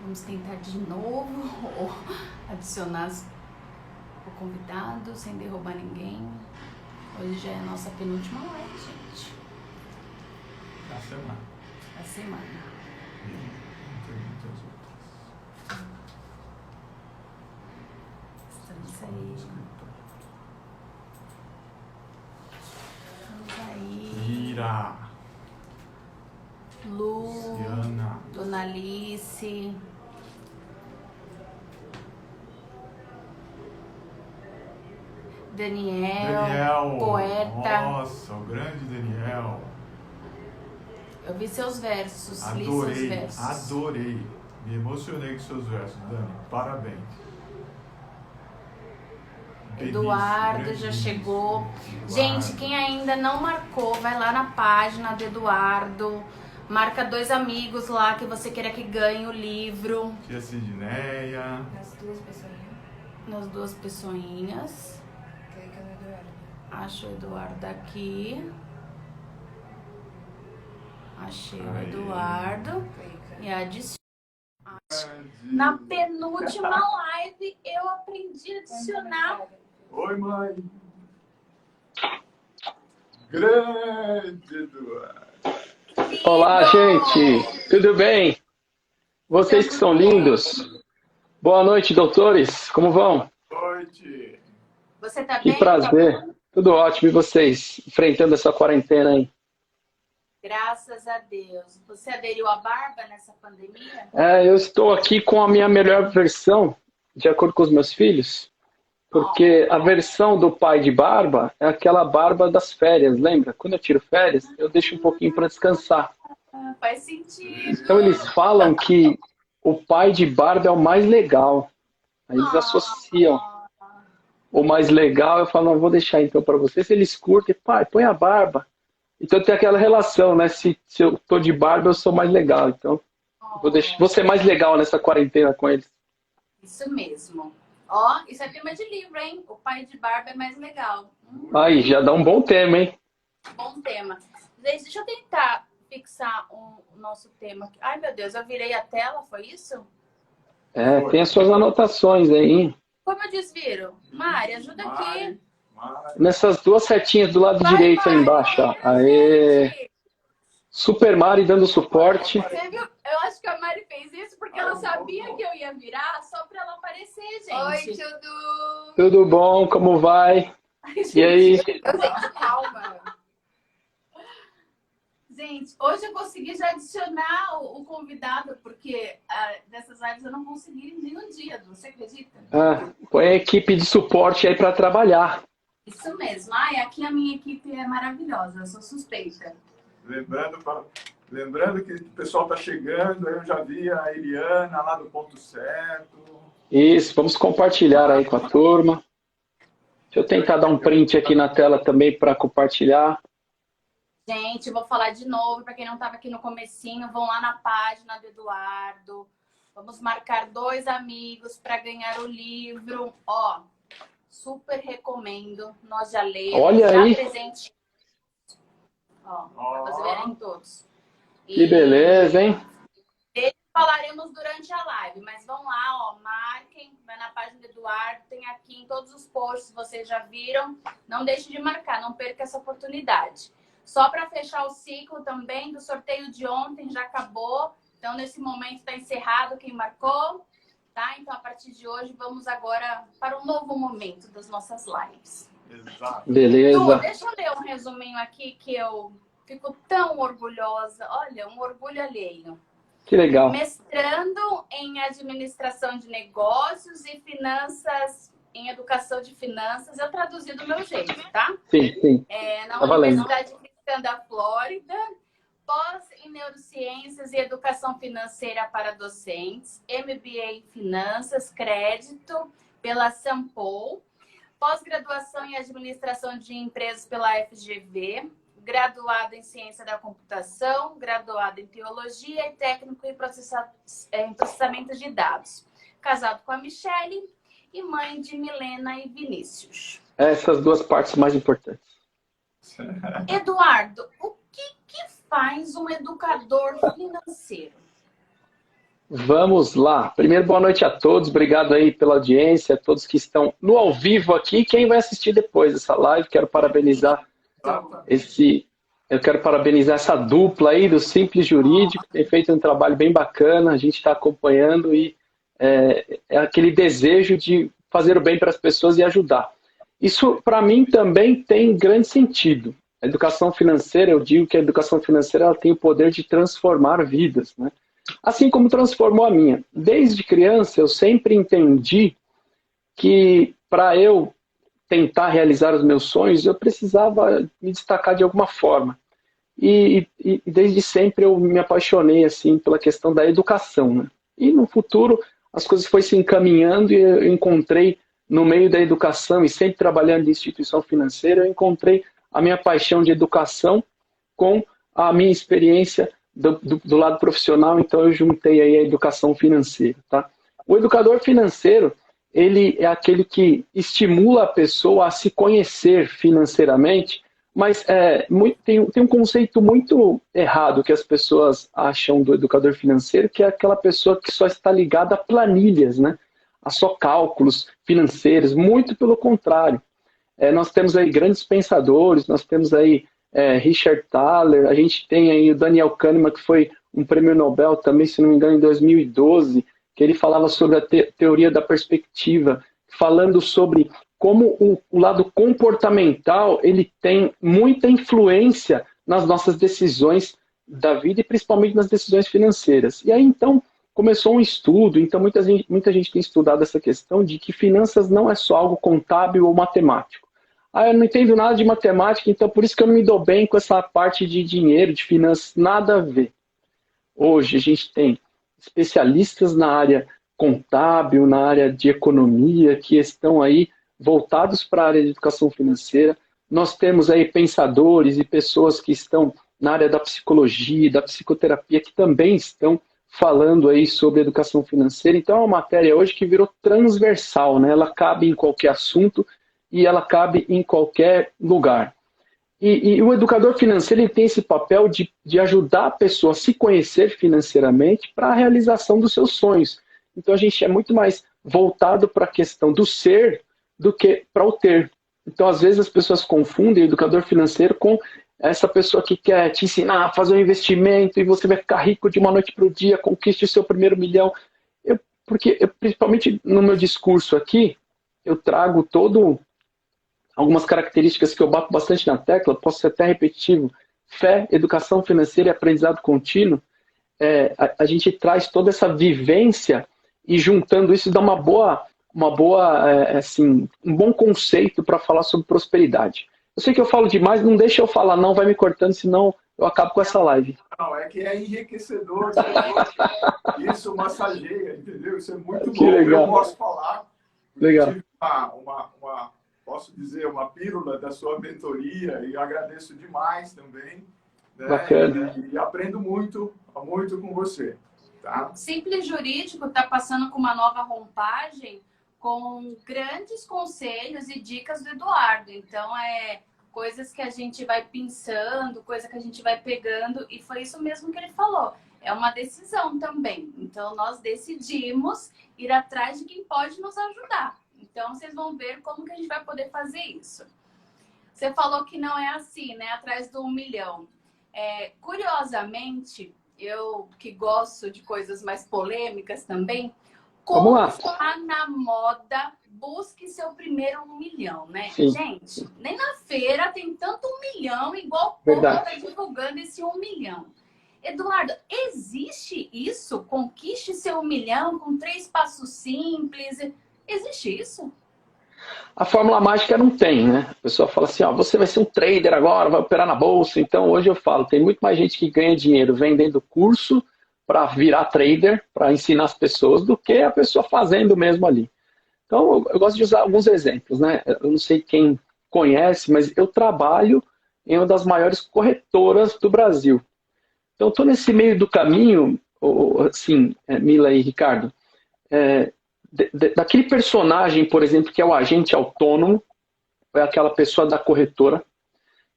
Vamos tentar de novo ou adicionar o convidado sem derrubar ninguém. Hoje já é a nossa penúltima live, gente. Da semana. Da semana. Estamos aí. Estamos aí. Ira. Lu. Luciana. Dona Alice. Daniel, poeta. Nossa, o grande Daniel. Eu vi seus versos, li Adorei, seus versos. adorei. Me emocionei com seus versos, Dani. Parabéns. Eduardo Belíssimo, já chegou. Eduardo. Gente, quem ainda não marcou, vai lá na página do Eduardo. Marca 2 amigos lá que você queira que ganhe o livro. Tia Sidneia. Nas duas pessoinhas. Nas 2 pessoinhas. Clica no Eduardo. Acho o Eduardo aqui. Achei o Aí. Eduardo. Clica. E adiciona. Na penúltima live eu aprendi a adicionar. Oi, mãe. Grande Eduardo. Olá, gente. Tudo bem? Vocês que são lindos. Boa noite, doutores. Como vão? Noite. Você tá Que bem? prazer. Tudo ótimo. E vocês? Enfrentando essa quarentena aí? Graças a Deus. Você aderiu à barba nessa pandemia? Eu estou aqui com a minha melhor versão, de acordo com os meus filhos. Porque a versão do pai de barba é aquela barba das férias, lembra? Quando eu tiro férias, eu deixo um pouquinho para descansar. Faz sentido. Então eles falam que o pai de barba é o mais legal. Aí eles associam o mais legal. Eu falo, não, vou deixar então para vocês. Eles curtem, pai, põe a barba. Então tem aquela relação, né? Se eu tô de barba, eu sou mais legal. Então vou ser mais legal nessa quarentena com eles. Isso mesmo. Ó, isso é tema de livro, hein? O pai de barba é mais legal. Aí, já dá um bom tema, hein? Bom tema. Gente, deixa eu tentar fixar o nosso tema aqui. Ai, meu Deus, eu virei a tela, foi isso? Tem as suas anotações aí, hein? Como eu desviro? Mari, ajuda aqui. Nessas 2 setinhas do lado direito aí embaixo, ó. Aê! Gente, Super Mari dando suporte. você viu? Eu acho que a Mari fez isso porque ela sabia que eu ia virar só pra ela aparecer, gente. Oi, tio Du. Tudo bom? Como vai? E aí? Gente, calma. Gente, hoje eu consegui já adicionar o convidado, porque dessas lives eu não consegui nem um dia, você acredita? Põe a equipe de suporte aí para trabalhar. Isso mesmo. Ai, aqui a minha equipe é maravilhosa, eu sou suspeita. Lembrando que o pessoal está chegando, eu já vi a Eliana lá do Ponto Certo. Isso, vamos compartilhar aí com a turma. Deixa eu tentar dar um print aqui na tela também para compartilhar. Gente, eu vou falar de novo, para quem não estava aqui no comecinho, vão lá na página do Eduardo. Vamos marcar 2 amigos para ganhar o livro. Ó, super recomendo. Nós já lemos. Olha já aí. Presente. Ó, para vocês verem todos. Que beleza, hein? Falaremos durante a live, mas vão lá, ó, marquem, vai na página do Eduardo, tem aqui em todos os posts, vocês já viram. Não deixe de marcar, não perca essa oportunidade. Só para fechar o ciclo também do sorteio de ontem, já acabou. Então, nesse momento está encerrado quem marcou, tá? Então, a partir de hoje, vamos agora para um novo momento das nossas lives. Exato. Beleza. Du, deixa eu ler um resuminho aqui que eu fico tão orgulhosa. Olha, um orgulho alheio. Que legal. Mestrando em administração de negócios e finanças, em educação de finanças. Eu traduzi do meu jeito, tá? Sim. Na Tá valendo. Universidade Cristã da Flórida. Pós em Neurociências e Educação Financeira para Docentes. MBA em Finanças, Crédito pela Sampo. Pós-graduação em Administração de Empresas pela FGV. Graduado em Ciência da Computação, graduado em Teologia e técnico em processamento de dados. Casado com a Michele e mãe de Milena e Vinícius. Essas 2 partes mais importantes. Eduardo, o que faz um educador financeiro? Vamos lá. Primeiro, boa noite a todos. Obrigado aí pela audiência, a todos que estão no ao vivo aqui. Quem vai assistir depois dessa live, quero parabenizar eu quero parabenizar essa dupla aí do Simples Jurídico, tem feito um trabalho bem bacana, a gente está acompanhando e é aquele desejo de fazer o bem para as pessoas e ajudar. Isso, para mim, também tem grande sentido. A educação financeira, eu digo que a educação financeira ela tem o poder de transformar vidas, né? Assim como transformou a minha. Desde criança, eu sempre entendi que para eu tentar realizar os meus sonhos, eu precisava me destacar de alguma forma. E desde sempre eu me apaixonei assim pela questão da educação, né? E no futuro as coisas foram se encaminhando e eu encontrei no meio da educação e sempre trabalhando em instituição financeira, eu encontrei a minha paixão de educação com a minha experiência do lado profissional, então eu juntei aí a educação financeira, tá? O educador financeiro, ele é aquele que estimula a pessoa a se conhecer financeiramente, mas tem um conceito muito errado que as pessoas acham do educador financeiro, que é aquela pessoa que só está ligada a planilhas, né? A só cálculos financeiros, muito pelo contrário. Nós temos aí grandes pensadores, nós temos aí Richard Thaler, a gente tem aí o Daniel Kahneman, que foi um prêmio Nobel também, se não me engano, em 2012, que ele falava sobre a teoria da perspectiva, falando sobre como o lado comportamental ele tem muita influência nas nossas decisões da vida e principalmente nas decisões financeiras. E aí, então, começou um estudo, então muita gente tem estudado essa questão de que finanças não é só algo contábil ou matemático. Eu não entendo nada de matemática, então por isso que eu não me dou bem com essa parte de dinheiro, de finanças, nada a ver. Hoje a gente tem especialistas na área contábil, na área de economia, que estão aí voltados para a área de educação financeira. Nós temos aí pensadores e pessoas que estão na área da psicologia, da psicoterapia, que também estão falando aí sobre educação financeira. Então é uma matéria hoje que virou transversal, né? Ela cabe em qualquer assunto e ela cabe em qualquer lugar. E o educador financeiro ele tem esse papel de ajudar a pessoa a se conhecer financeiramente para a realização dos seus sonhos. Então a gente é muito mais voltado para a questão do ser do que para o ter. Então às vezes as pessoas confundem o educador financeiro com essa pessoa que quer te ensinar a fazer um investimento e você vai ficar rico de uma noite para o dia, conquiste o seu primeiro milhão. Principalmente no meu discurso aqui, eu trago algumas características que eu bato bastante na tecla, posso ser até repetitivo: fé, educação financeira e aprendizado contínuo. A gente traz toda essa vivência e juntando isso dá um bom conceito para falar sobre prosperidade. Eu sei que eu falo demais, não deixa eu falar não, vai me cortando, senão eu acabo com essa live. Não, é que é enriquecedor, isso massageia, entendeu? Isso é muito que bom. Legal. Eu posso falar, legal. Tive posso dizer, uma pílula da sua mentoria e agradeço demais também. Né? Bacana. E aprendo muito com você. Tá? Simples Jurídico está passando com uma nova roupagem com grandes conselhos e dicas do Eduardo. Então, coisas que a gente vai pensando, coisa que a gente vai pegando, e foi isso mesmo que ele falou. É uma decisão também. Então, nós decidimos ir atrás de quem pode nos ajudar. Então, vocês vão ver como que a gente vai poder fazer isso. Você falou que não é assim, né? Atrás do 1 milhão. Curiosamente, eu que gosto de coisas mais polêmicas também, como está na moda, busque seu primeiro 1 milhão, né? Sim. Gente, nem na feira tem tanto 1 milhão, igual o povo está divulgando esse 1 milhão. Eduardo, existe isso? Conquiste seu 1 milhão com 3 passos simples. Existe isso? A fórmula mágica não tem, né? A pessoa fala assim, você vai ser um trader agora, vai operar na bolsa. Então hoje eu falo, tem muito mais gente que ganha dinheiro vendendo curso para virar trader, para ensinar as pessoas, do que a pessoa fazendo mesmo ali. Então eu gosto de usar alguns exemplos, né? Eu não sei quem conhece, mas eu trabalho em uma das maiores corretoras do Brasil. Então estou nesse meio do caminho, assim, Mila e Ricardo, daquele personagem, por exemplo, que é o agente autônomo, é aquela pessoa da corretora,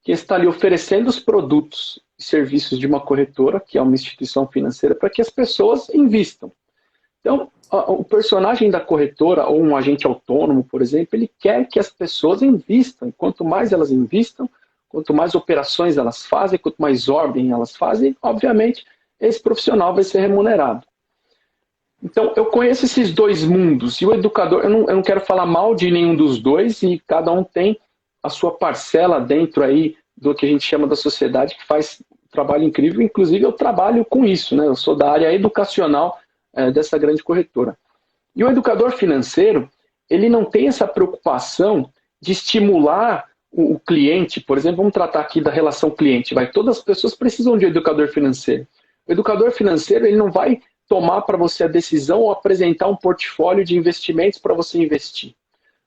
que está ali oferecendo os produtos e serviços de uma corretora, que é uma instituição financeira, para que as pessoas invistam. Então, o personagem da corretora, ou um agente autônomo, por exemplo, ele quer que as pessoas invistam. Quanto mais elas investam, quanto mais operações elas fazem, quanto mais ordem elas fazem, obviamente, esse profissional vai ser remunerado. Então, eu conheço esses dois mundos, e o educador, eu não quero falar mal de nenhum dos dois, e cada um tem a sua parcela dentro aí do que a gente chama da sociedade, que faz um trabalho incrível. Inclusive, eu trabalho com isso, né? Eu sou da área educacional dessa grande corretora. E o educador financeiro, ele não tem essa preocupação de estimular o cliente. Por exemplo, vamos tratar aqui da relação cliente. Todas as pessoas precisam de um educador financeiro. O educador financeiro, ele não vai tomar para você a decisão ou apresentar um portfólio de investimentos para você investir.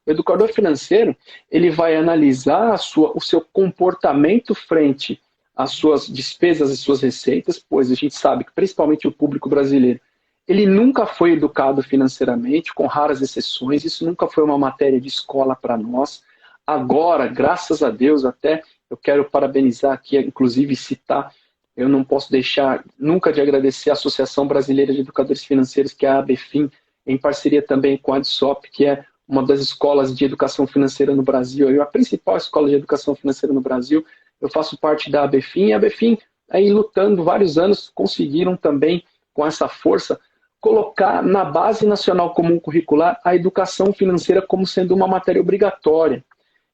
O educador financeiro, ele vai analisar o seu comportamento frente às suas despesas e suas receitas, pois a gente sabe que principalmente o público brasileiro, ele nunca foi educado financeiramente, com raras exceções, isso nunca foi uma matéria de escola para nós. Agora, graças a Deus, até eu quero parabenizar aqui, inclusive citar, eu não posso deixar nunca de agradecer a Associação Brasileira de Educadores Financeiros, que é a ABFIN, em parceria também com a ADSOP, que é uma das escolas de educação financeira no Brasil, a principal escola de educação financeira no Brasil. Eu faço parte da ABFIN, e a ABFIN, aí lutando vários anos, conseguiram também, com essa força, colocar na Base Nacional Comum Curricular a educação financeira como sendo uma matéria obrigatória.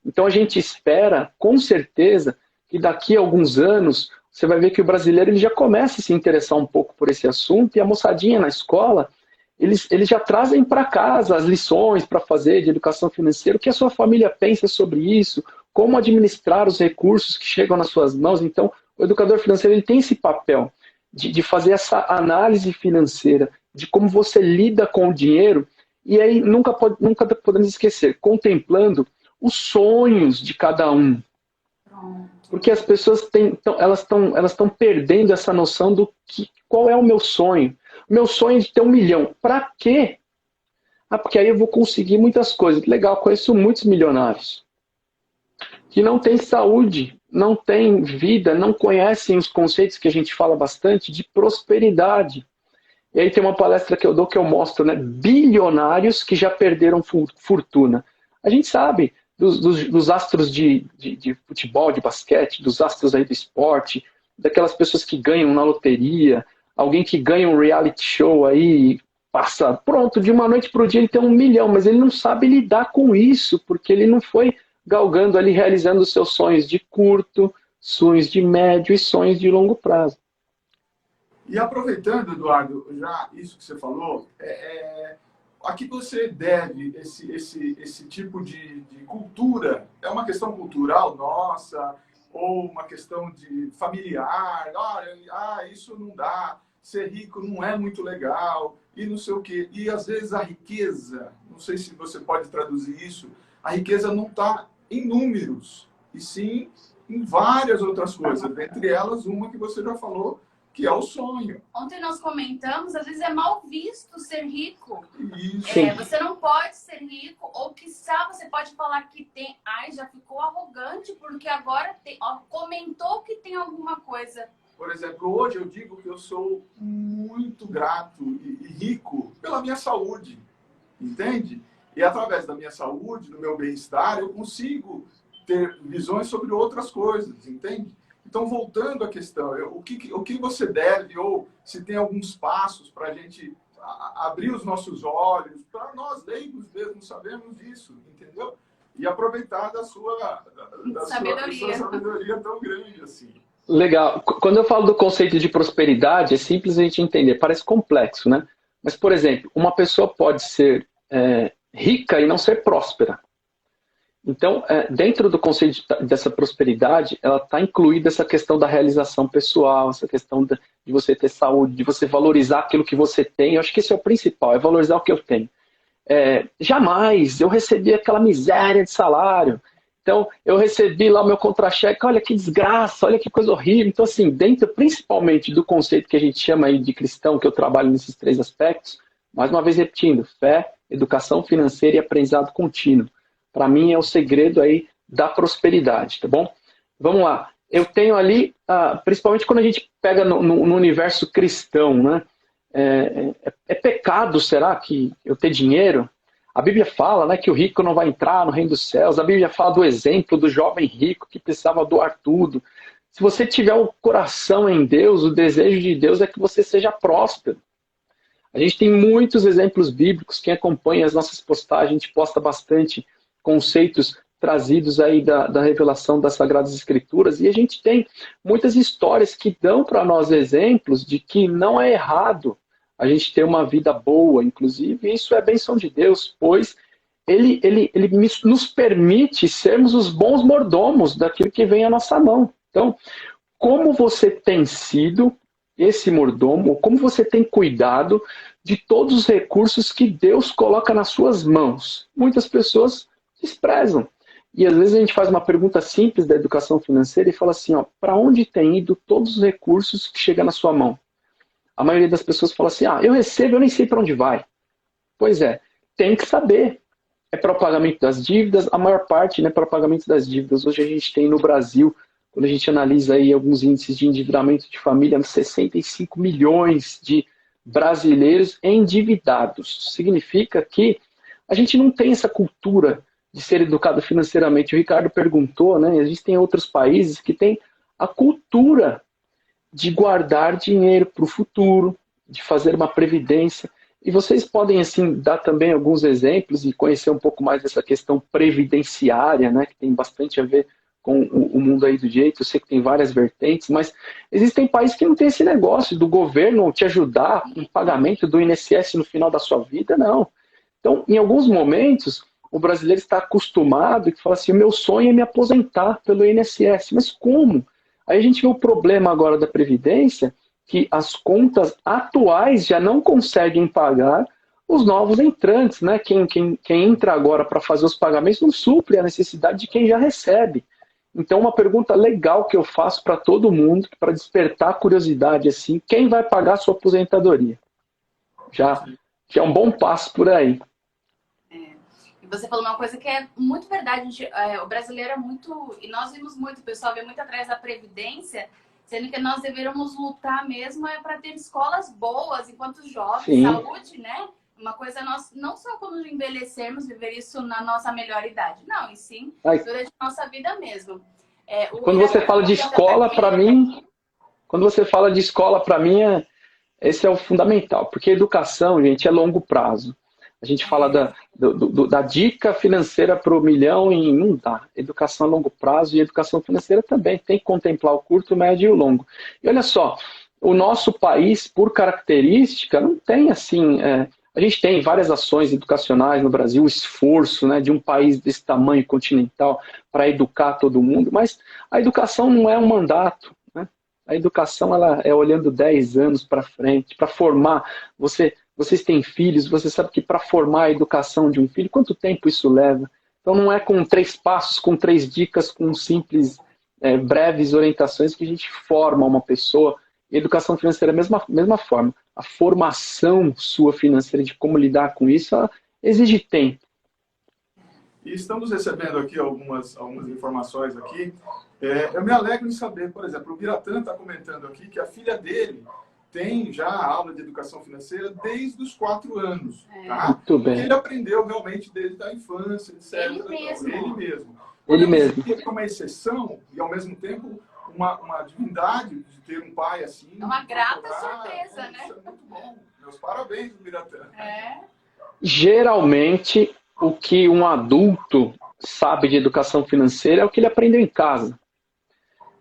Então a gente espera, com certeza, que daqui a alguns anos você vai ver que o brasileiro ele já começa a se interessar um pouco por esse assunto, e a moçadinha na escola, eles já trazem para casa as lições para fazer de educação financeira, o que a sua família pensa sobre isso, como administrar os recursos que chegam nas suas mãos. Então, o educador financeiro ele tem esse papel de fazer essa análise financeira, de como você lida com o dinheiro, e aí nunca podemos esquecer, contemplando os sonhos de cada um. Porque as pessoas elas estão perdendo essa noção do qual é o meu sonho. O meu sonho é de ter 1 milhão. Para quê? Porque aí eu vou conseguir muitas coisas. Legal, conheço muitos milionários que não têm saúde, não têm vida, não conhecem os conceitos que a gente fala bastante de prosperidade. E aí tem uma palestra que eu dou que eu mostro, né? Bilionários que já perderam fortuna. A gente sabe dos astros de futebol, de basquete, dos astros aí do esporte, daquelas pessoas que ganham na loteria, alguém que ganha um reality show aí, passa, pronto, de uma noite para o dia ele tem 1 milhão, mas ele não sabe lidar com isso, porque ele não foi galgando ali, realizando os seus sonhos de curto, sonhos de médio e sonhos de longo prazo. E aproveitando, Eduardo, já isso que você falou, a que você deve esse tipo de cultura? É uma questão cultural nossa ou uma questão de familiar? Isso não dá, ser rico não é muito legal e não sei o quê. E às vezes a riqueza, não sei se você pode traduzir isso, a riqueza não está em números, e sim em várias outras coisas, dentre elas uma que você já falou, que é o sonho. Ontem nós comentamos, às vezes é mal visto ser rico. Isso. Você não pode ser rico, ou quiçá você pode falar que tem. Ai, já ficou arrogante, porque agora comentou que tem alguma coisa. Por exemplo, hoje eu digo que eu sou muito grato e rico pela minha saúde, entende? E através da minha saúde, do meu bem-estar, eu consigo ter visões sobre outras coisas, entende? Então, voltando à questão, o que você deve, ou se tem alguns passos para a gente abrir os nossos olhos, para nós leigos mesmo sabemos disso, entendeu? E aproveitar da sua sabedoria tão grande assim. Legal. Quando eu falo do conceito de prosperidade, é simples a gente entender, parece complexo, né? Mas, por exemplo, uma pessoa pode ser rica e não ser próspera. Então, dentro do conceito dessa prosperidade, ela está incluída essa questão da realização pessoal, essa questão de você ter saúde, de você valorizar aquilo que você tem. Eu acho que esse é o principal, é valorizar o que eu tenho. Jamais eu recebi aquela miséria de salário. Então, eu recebi lá o meu contra-cheque, olha que desgraça, olha que coisa horrível. Então, assim, dentro principalmente do conceito que a gente chama aí de cristão, que eu trabalho nesses 3 aspectos, mais uma vez repetindo, fé, educação financeira e aprendizado contínuo. Para mim é o segredo aí da prosperidade, tá bom? vamos lá. Eu tenho ali, principalmente quando a gente pega no universo cristão, né? É pecado, será, que eu ter dinheiro? A Bíblia fala, né, que o rico não vai entrar no reino dos céus. A Bíblia fala do exemplo do jovem rico que precisava doar tudo. Se você tiver o coração em Deus, o desejo de Deus é que você seja próspero. A gente tem muitos exemplos bíblicos. Quem acompanha as nossas postagens, a gente posta bastante conceitos trazidos aí da revelação das Sagradas Escrituras, e a gente tem muitas histórias que dão para nós exemplos de que não é errado a gente ter uma vida boa, inclusive isso é bênção de Deus, pois ele nos permite sermos os bons mordomos daquilo que vem à nossa mão. Então, como você tem sido esse mordomo, como você tem cuidado de todos os recursos que Deus coloca nas suas mãos? Muitas pessoas desprezam. E às vezes a gente faz uma pergunta simples da educação financeira e fala assim, para onde tem ido todos os recursos que chegam na sua mão? A maioria das pessoas fala assim, eu recebo, eu nem sei para onde vai. Pois é, tem que saber. É para o pagamento das dívidas, a maior parte, né, para o pagamento das dívidas. Hoje a gente tem no Brasil, quando a gente analisa aí alguns índices de endividamento de família, 65 milhões de brasileiros endividados. Significa que a gente não tem essa cultura de ser educado financeiramente. O Ricardo perguntou, né? Existem outros países que têm a cultura de guardar dinheiro para o futuro, de fazer uma previdência. E vocês podem, assim, dar também alguns exemplos e conhecer um pouco mais dessa questão previdenciária, né? Que tem bastante a ver com o mundo aí do direito. Eu sei que tem várias vertentes, mas existem países que não tem esse negócio do governo te ajudar no pagamento do INSS no final da sua vida, não. Então, em alguns momentos, o brasileiro está acostumado e fala assim, o meu sonho é me aposentar pelo INSS. Mas como? Aí a gente vê o problema agora da Previdência, que as contas atuais já não conseguem pagar os novos entrantes, né? Quem entra agora para fazer os pagamentos não supre a necessidade de quem já recebe. Então, uma pergunta legal que eu faço para todo mundo, para despertar a curiosidade, assim, quem vai pagar a sua aposentadoria? Já é um bom passo por aí. Você falou uma coisa que é muito verdade. O brasileiro é muito... E nós vimos muito, o pessoal vê muito atrás da Previdência, sendo que nós deveríamos lutar mesmo para ter escolas boas enquanto jovens, sim. Saúde, né? Uma coisa, nós não só quando envelhecermos, viver isso na nossa melhor idade. Não, e sim durante a nossa vida mesmo. Quando você fala de escola, para mim... Quando você fala de escola, para mim, esse é o fundamental. Porque educação, gente, é longo prazo. A gente fala da dica financeira para o milhão e não dá. Educação a longo prazo e educação financeira também. Tem que contemplar o curto, o médio e o longo. E olha só, o nosso país, por característica, não tem assim... a gente tem várias ações educacionais no Brasil, o esforço, né, de um país desse tamanho continental para educar todo mundo, mas a educação não é um mandato. Né? A educação ela é olhando 10 anos para frente, para formar... Vocês têm filhos, você sabe que para formar a educação de um filho, quanto tempo isso leva? Então não é com 3 passos, com 3 dicas, com simples, breves orientações que a gente forma uma pessoa. E educação financeira é a mesma forma. A formação sua financeira, de como lidar com isso, ela exige tempo. E estamos recebendo aqui algumas informações aqui. Eu me alegro em saber, por exemplo, o Biratã está comentando aqui que a filha dele tem já aula de educação financeira desde os 4 anos. Tá? Muito bem. Ele aprendeu realmente desde a infância, etc. Ele mesmo. Ele mesmo. Ele é uma exceção e, ao mesmo tempo, uma divindade de ter um pai assim. É uma grata surpresa, né? Isso é muito bom. Meus parabéns, Biratã. Geralmente, o que um adulto sabe de educação financeira é o que ele aprendeu em casa.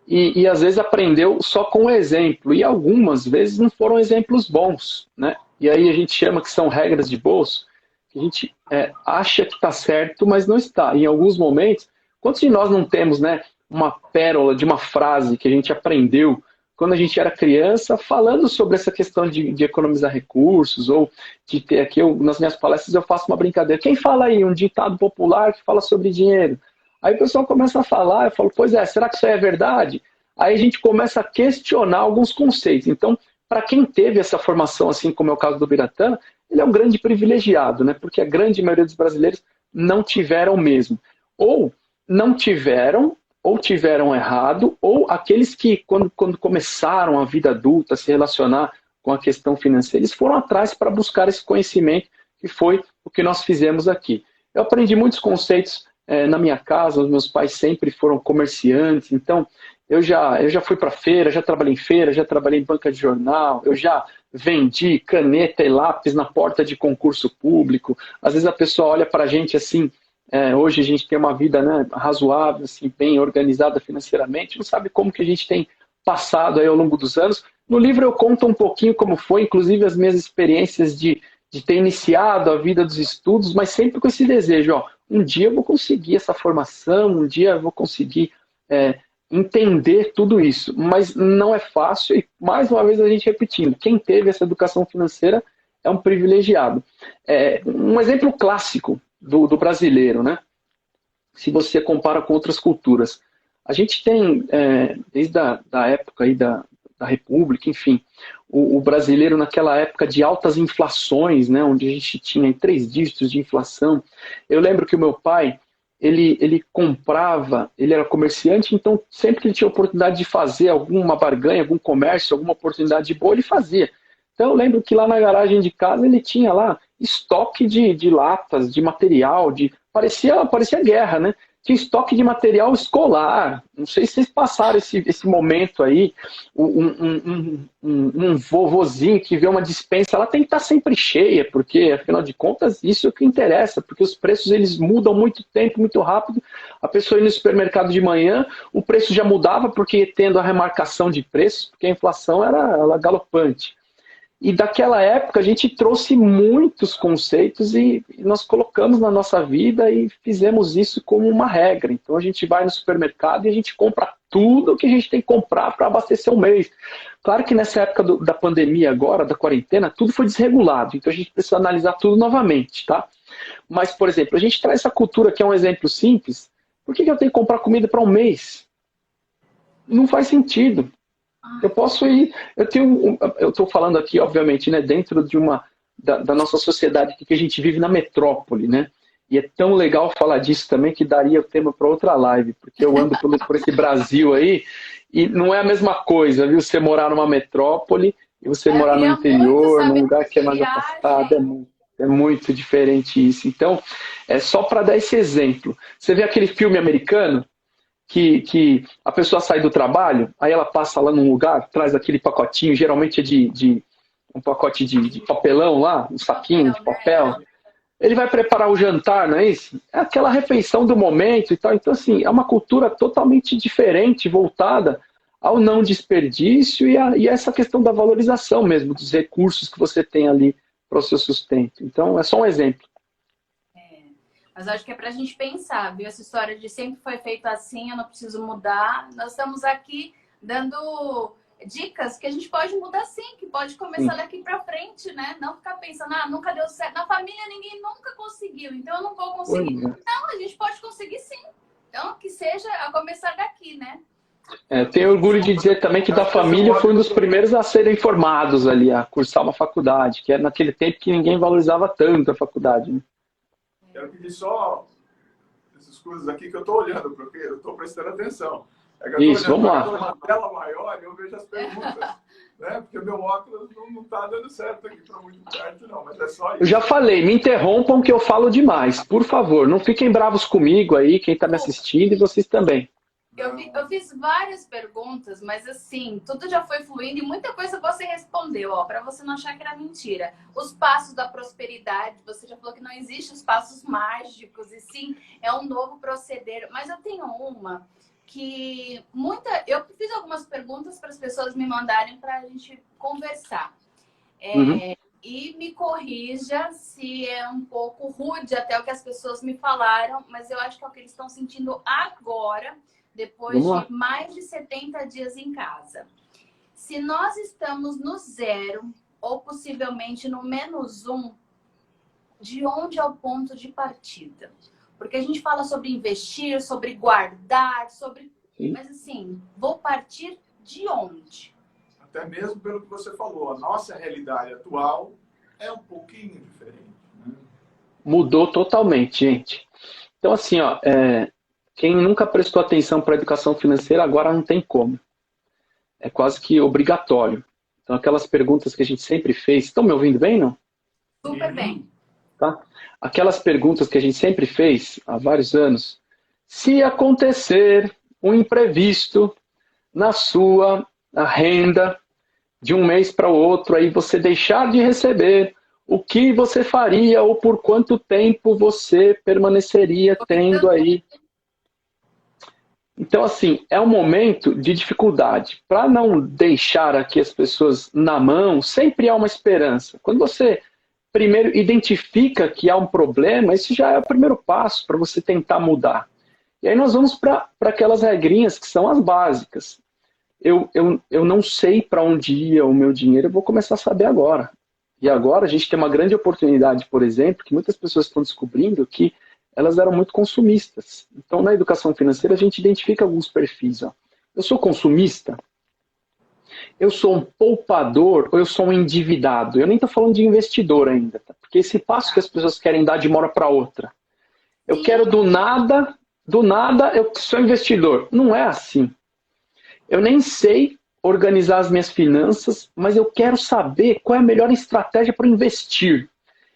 E às vezes aprendeu só com o exemplo. E algumas vezes não foram exemplos bons. Né? E aí a gente chama que são regras de bolso. Que a gente acha que está certo, mas não está. Em alguns momentos, quantos de nós não temos, né, uma pérola de uma frase que a gente aprendeu quando a gente era criança, falando sobre essa questão de economizar recursos, ou de ter aqui, nas minhas palestras eu faço uma brincadeira. Quem fala aí um ditado popular que fala sobre dinheiro? Aí o pessoal começa a falar, eu falo, pois será que isso é verdade? Aí a gente começa a questionar alguns conceitos. Então, para quem teve essa formação, assim como é o caso do Biratã, ele é um grande privilegiado, né? Porque a grande maioria dos brasileiros não tiveram mesmo. Ou não tiveram ou tiveram errado, ou aqueles que, quando começaram a vida adulta, a se relacionar com a questão financeira, eles foram atrás para buscar esse conhecimento, que foi o que nós fizemos aqui. Eu aprendi muitos conceitos na minha casa, os meus pais sempre foram comerciantes, então eu já fui para feira, já trabalhei em feira, já trabalhei em banca de jornal, eu já vendi caneta e lápis na porta de concurso público. Às vezes a pessoa olha para a gente assim, hoje a gente tem uma vida, né, razoável, assim, bem organizada financeiramente, não sabe como que a gente tem passado aí ao longo dos anos. No livro eu conto um pouquinho como foi, inclusive as minhas experiências de ter iniciado a vida dos estudos, mas sempre com esse desejo, ó, um dia eu vou conseguir essa formação, um dia eu vou conseguir entender tudo isso, mas não é fácil e, mais uma vez, a gente repetindo, quem teve essa educação financeira é um privilegiado. Um exemplo clássico do brasileiro, né? Se você compara com outras culturas. A gente tem, desde a época aí da República, enfim, o brasileiro naquela época de altas inflações, né, onde a gente tinha 3 dígitos de inflação. Eu lembro que o meu pai, ele comprava, ele era comerciante, então sempre que ele tinha oportunidade de fazer alguma barganha, algum comércio, alguma oportunidade boa, ele fazia. Então eu lembro que lá na garagem de casa ele tinha lá estoque de latas, de material, parecia guerra, né? Tinha estoque de material escolar. Não sei se vocês passaram esse momento aí. Um vovozinho que vê uma despensa, ela tem que estar sempre cheia, porque, afinal de contas, isso é o que interessa, porque os preços eles mudam muito tempo, muito rápido. A pessoa ia no supermercado de manhã, o preço já mudava, porque tendo a remarcação de preços, porque a inflação era galopante. E daquela época a gente trouxe muitos conceitos e nós colocamos na nossa vida e fizemos isso como uma regra. Então a gente vai no supermercado e a gente compra tudo o que a gente tem que comprar para abastecer o mês. Claro que nessa época da pandemia agora, da quarentena, tudo foi desregulado. Então a gente precisa analisar tudo novamente, tá? Mas, por exemplo, a gente traz essa cultura que é um exemplo simples. Por que eu tenho que comprar comida para um mês? Não faz sentido. Eu posso ir, eu estou falando aqui, obviamente, né, dentro de da nossa sociedade que a gente vive na metrópole, né? E é tão legal falar disso também que daria o tema para outra live, porque eu ando por esse Brasil aí e não é a mesma coisa, viu? Você morar numa metrópole e você morar no interior, num lugar que é mais afastado, é muito diferente isso. Então, é só para dar esse exemplo. Você vê aquele filme americano que a pessoa sai do trabalho, aí ela passa lá num lugar, traz aquele pacotinho, geralmente é de um pacote de papelão lá, um saquinho de papel. Ele vai preparar o jantar, não é isso? É aquela refeição do momento e tal. Então, assim, é uma cultura totalmente diferente, voltada ao não desperdício e a essa questão da valorização mesmo, dos recursos que você tem ali para o seu sustento. Então, é só um exemplo. Mas acho que é para a gente pensar, viu? Essa história de sempre foi feito assim, eu não preciso mudar. Nós estamos aqui dando dicas que a gente pode mudar sim, que pode começar daqui para frente, né? Não ficar pensando, nunca deu certo. Na família ninguém nunca conseguiu, então eu não vou conseguir. Não, a gente pode conseguir sim. Então, que seja a começar daqui, né? Tenho orgulho de dizer também que da família foi um dos primeiros a serem formados ali, a cursar uma faculdade, que era naquele tempo que ninguém valorizava tanto a faculdade, né? Quero pedir só essas coisas aqui que eu estou olhando, porque eu estou prestando atenção. Isso, vamos lá. Uma tela maior e eu vejo as perguntas, né? Porque o meu óculos não está dando certo aqui para muito perto, não, mas é só isso. Eu já falei, me interrompam que eu falo demais, por favor. Não fiquem bravos comigo aí, quem está me assistindo e vocês também. Eu fiz várias perguntas, mas assim, tudo já foi fluindo e muita coisa você respondeu, ó, para você não achar que era mentira. Os passos da prosperidade, você já falou que não existem os passos mágicos, e sim, é um novo proceder. Mas eu tenho uma que eu fiz algumas perguntas para as pessoas me mandarem para a gente conversar. E me corrija se é um pouco rude até o que as pessoas me falaram, mas eu acho que é o que eles estão sentindo agora, depois de mais de 70 dias em casa. Se nós estamos no 0 ou possivelmente no -1, de onde é o ponto de partida? Porque a gente fala sobre investir, sobre guardar, mas assim, vou partir de onde? Até mesmo pelo que você falou, a nossa realidade atual é um pouquinho diferente, né? Mudou totalmente, gente. Então, assim, ó, quem nunca prestou atenção para a educação financeira agora não tem como. É quase que obrigatório. Então, aquelas perguntas que a gente sempre fez... Estão me ouvindo bem, não? Super bem. Tá? Aquelas perguntas que a gente sempre fez há vários anos. Se acontecer um imprevisto na sua renda de um mês para o outro, aí você deixar de receber, o que você faria ou por quanto tempo você permaneceria tendo aí? Então, assim, é um momento de dificuldade. Para não deixar aqui as pessoas na mão, sempre há uma esperança. Quando você primeiro identifica que há um problema, isso já é o primeiro passo para você tentar mudar. E aí nós vamos para aquelas regrinhas que são as básicas. Eu não sei para onde ia o meu dinheiro, eu vou começar a saber agora. E agora a gente tem uma grande oportunidade, por exemplo, que muitas pessoas estão descobrindo que elas eram muito consumistas. Então, na educação financeira, a gente identifica alguns perfis. Ó. Eu sou consumista? Eu sou um poupador ou eu sou um endividado? Eu nem estou falando de investidor ainda, tá? Porque esse passo que as pessoas querem dar de uma hora para outra. Eu quero do nada eu sou investidor. Não é assim. Eu nem sei organizar as minhas finanças, mas eu quero saber qual é a melhor estratégia para investir.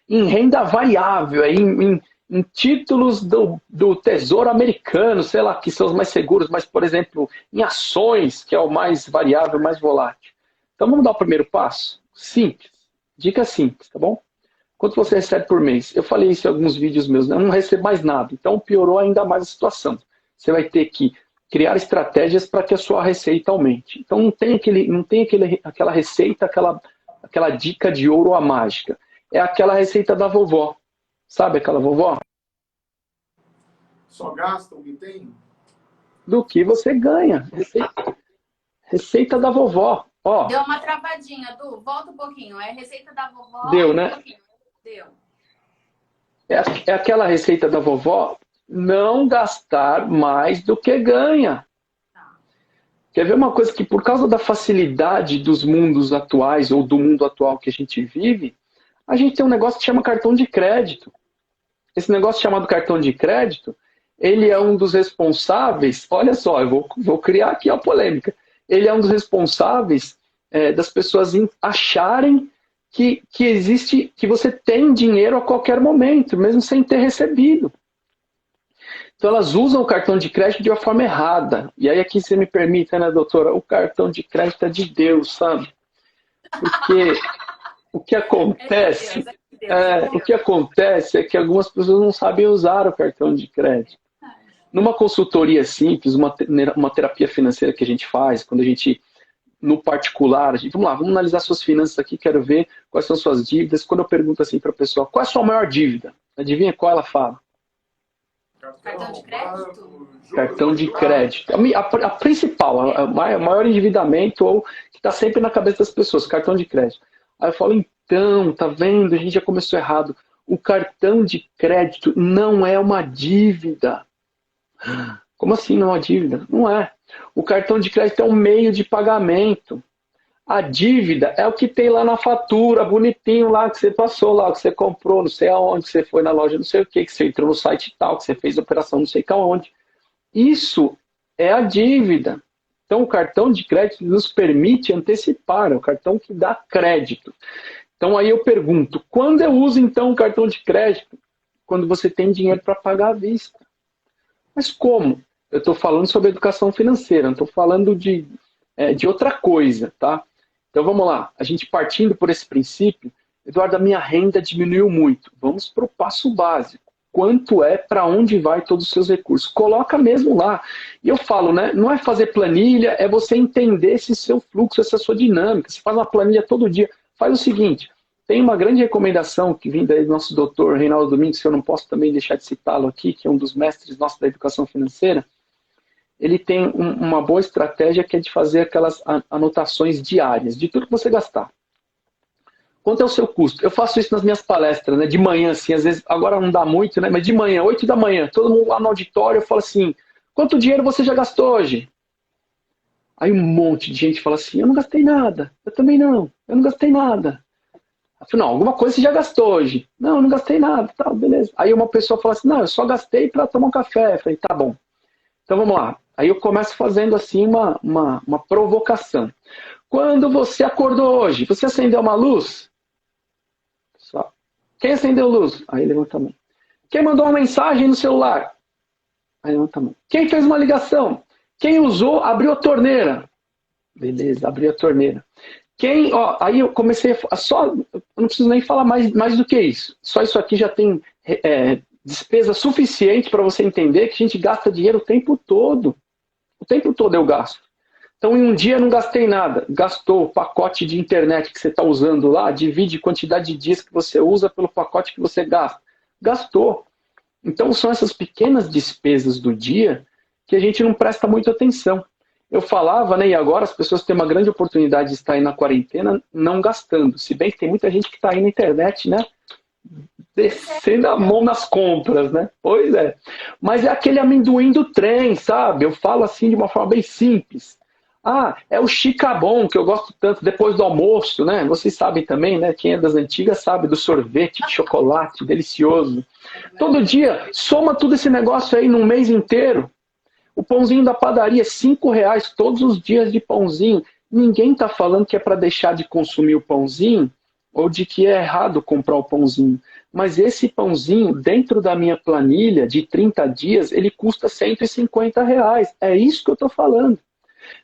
Em renda variável, em títulos do Tesouro Americano, sei lá, que são os mais seguros, mas, por exemplo, em ações, que é o mais variável, mais volátil. Então, vamos dar o primeiro passo? Simples. Dica simples, tá bom? Quanto você recebe por mês? Eu falei isso em alguns vídeos meus, né? Eu não recebo mais nada. Então, piorou ainda mais a situação. Você vai ter que criar estratégias para que a sua receita aumente. Então, não tem aquela receita, aquela dica de ouro a mágica. É aquela receita da vovó. Sabe aquela vovó? Só gasta o que tem? Do que você ganha. Receita da vovó. Ó, Deu uma travadinha, Du. Volta um pouquinho. É receita da vovó. Deu, né? Deu. É aquela receita da vovó, não gastar mais do que ganha. Tá. Quer ver uma coisa que por causa da facilidade dos mundos atuais, ou do mundo atual que a gente vive, a gente tem um negócio que chama cartão de crédito. Esse negócio chamado cartão de crédito, ele é um dos responsáveis, olha só, eu vou criar aqui a polêmica, ele é um dos responsáveis das pessoas acharem que existe, que você tem dinheiro a qualquer momento, mesmo sem ter recebido. Então elas usam o cartão de crédito de uma forma errada. E aí aqui você me permite, né, doutora, o cartão de crédito é de Deus, sabe? Porque o que acontece... o que acontece é que algumas pessoas não sabem usar o cartão de crédito. Numa consultoria simples, uma terapia financeira que a gente faz, quando a gente, no particular, vamos analisar suas finanças aqui, quero ver quais são suas dívidas. Quando eu pergunto assim para a pessoa, qual é a sua maior dívida? Adivinha qual ela fala? Cartão de crédito? Cartão de crédito. A principal, o maior endividamento, ou que está sempre na cabeça das pessoas, cartão de crédito. Aí eu falo, então, tá vendo? A gente já começou errado. O cartão de crédito não é uma dívida. Como assim não é uma dívida? Não é. O cartão de crédito é um meio de pagamento. A dívida é o que tem lá na fatura, bonitinho lá, que você passou lá, que você comprou, não sei aonde, que você foi na loja, não sei o que você entrou no site tal, que você fez a operação não sei aonde. Isso é a dívida. Então, o cartão de crédito nos permite antecipar, é o cartão que dá crédito. Então, aí eu pergunto, quando eu uso, então, o cartão de crédito? Quando você tem dinheiro para pagar à vista. Mas como? Eu estou falando sobre educação financeira, não estou falando de outra coisa, tá? Então, vamos lá. A gente partindo por esse princípio, Eduardo, a minha renda diminuiu muito. Vamos para o passo básico. Quanto é, para onde vai todos os seus recursos? Coloca mesmo lá. E eu falo, né? Não é fazer planilha, é você entender esse seu fluxo, essa sua dinâmica. Você faz uma planilha todo dia. Faz o seguinte, tem uma grande recomendação que vem daí do nosso doutor Reinaldo Domingues, que eu não posso também deixar de citá-lo aqui, que é um dos mestres nossos da educação financeira. Ele tem uma boa estratégia que é de fazer aquelas anotações diárias, de tudo que você gastar. Quanto é o seu custo? Eu faço isso nas minhas palestras, né? De manhã, assim, às vezes, agora não dá muito, né? Mas de manhã, 8 da manhã, todo mundo lá no auditório, eu falo assim, quanto dinheiro você já gastou hoje? Aí um monte de gente fala assim, eu não gastei nada, eu também não, eu não gastei nada. Afinal, alguma coisa você já gastou hoje. Não, eu não gastei nada, tá, beleza. Aí uma pessoa fala assim, não, eu só gastei para tomar um café. Eu falei, tá bom. Então vamos lá. Aí eu começo fazendo assim uma provocação. Quando você acordou hoje, você acendeu uma luz? Só. Quem acendeu luz? Aí levanta a mão. Quem mandou uma mensagem no celular? Aí levanta a mão. Quem fez uma ligação? Quem usou, abriu a torneira? Beleza, abriu a torneira. Quem, ó, aí eu comecei a só, eu não preciso nem falar mais do que isso. Só isso aqui já tem despesa suficiente para você entender que a gente gasta dinheiro o tempo todo. O tempo todo eu gasto. Então, em um dia eu não gastei nada. Gastou o pacote de internet que você está usando lá, divide a quantidade de dias que você usa pelo pacote que você gasta. Gastou. Então, são essas pequenas despesas do dia que a gente não presta muita atenção. Eu falava, né, e agora as pessoas têm uma grande oportunidade de estar aí na quarentena não gastando. Se bem que tem muita gente que está aí na internet, né, descendo a mão nas compras, né? Pois é. Mas é aquele amendoim do trem, sabe? Eu falo assim de uma forma bem simples. Ah, é o Chicabon, que eu gosto tanto, depois do almoço, né? Vocês sabem também, né? Quem é das antigas sabe do sorvete de chocolate, delicioso. Todo dia, soma tudo esse negócio aí num mês inteiro. O pãozinho da padaria, R$5 todos os dias de pãozinho. Ninguém está falando que é para deixar de consumir o pãozinho ou de que é errado comprar o pãozinho. Mas esse pãozinho, dentro da minha planilha de 30 dias, ele custa R$150. É isso que eu estou falando.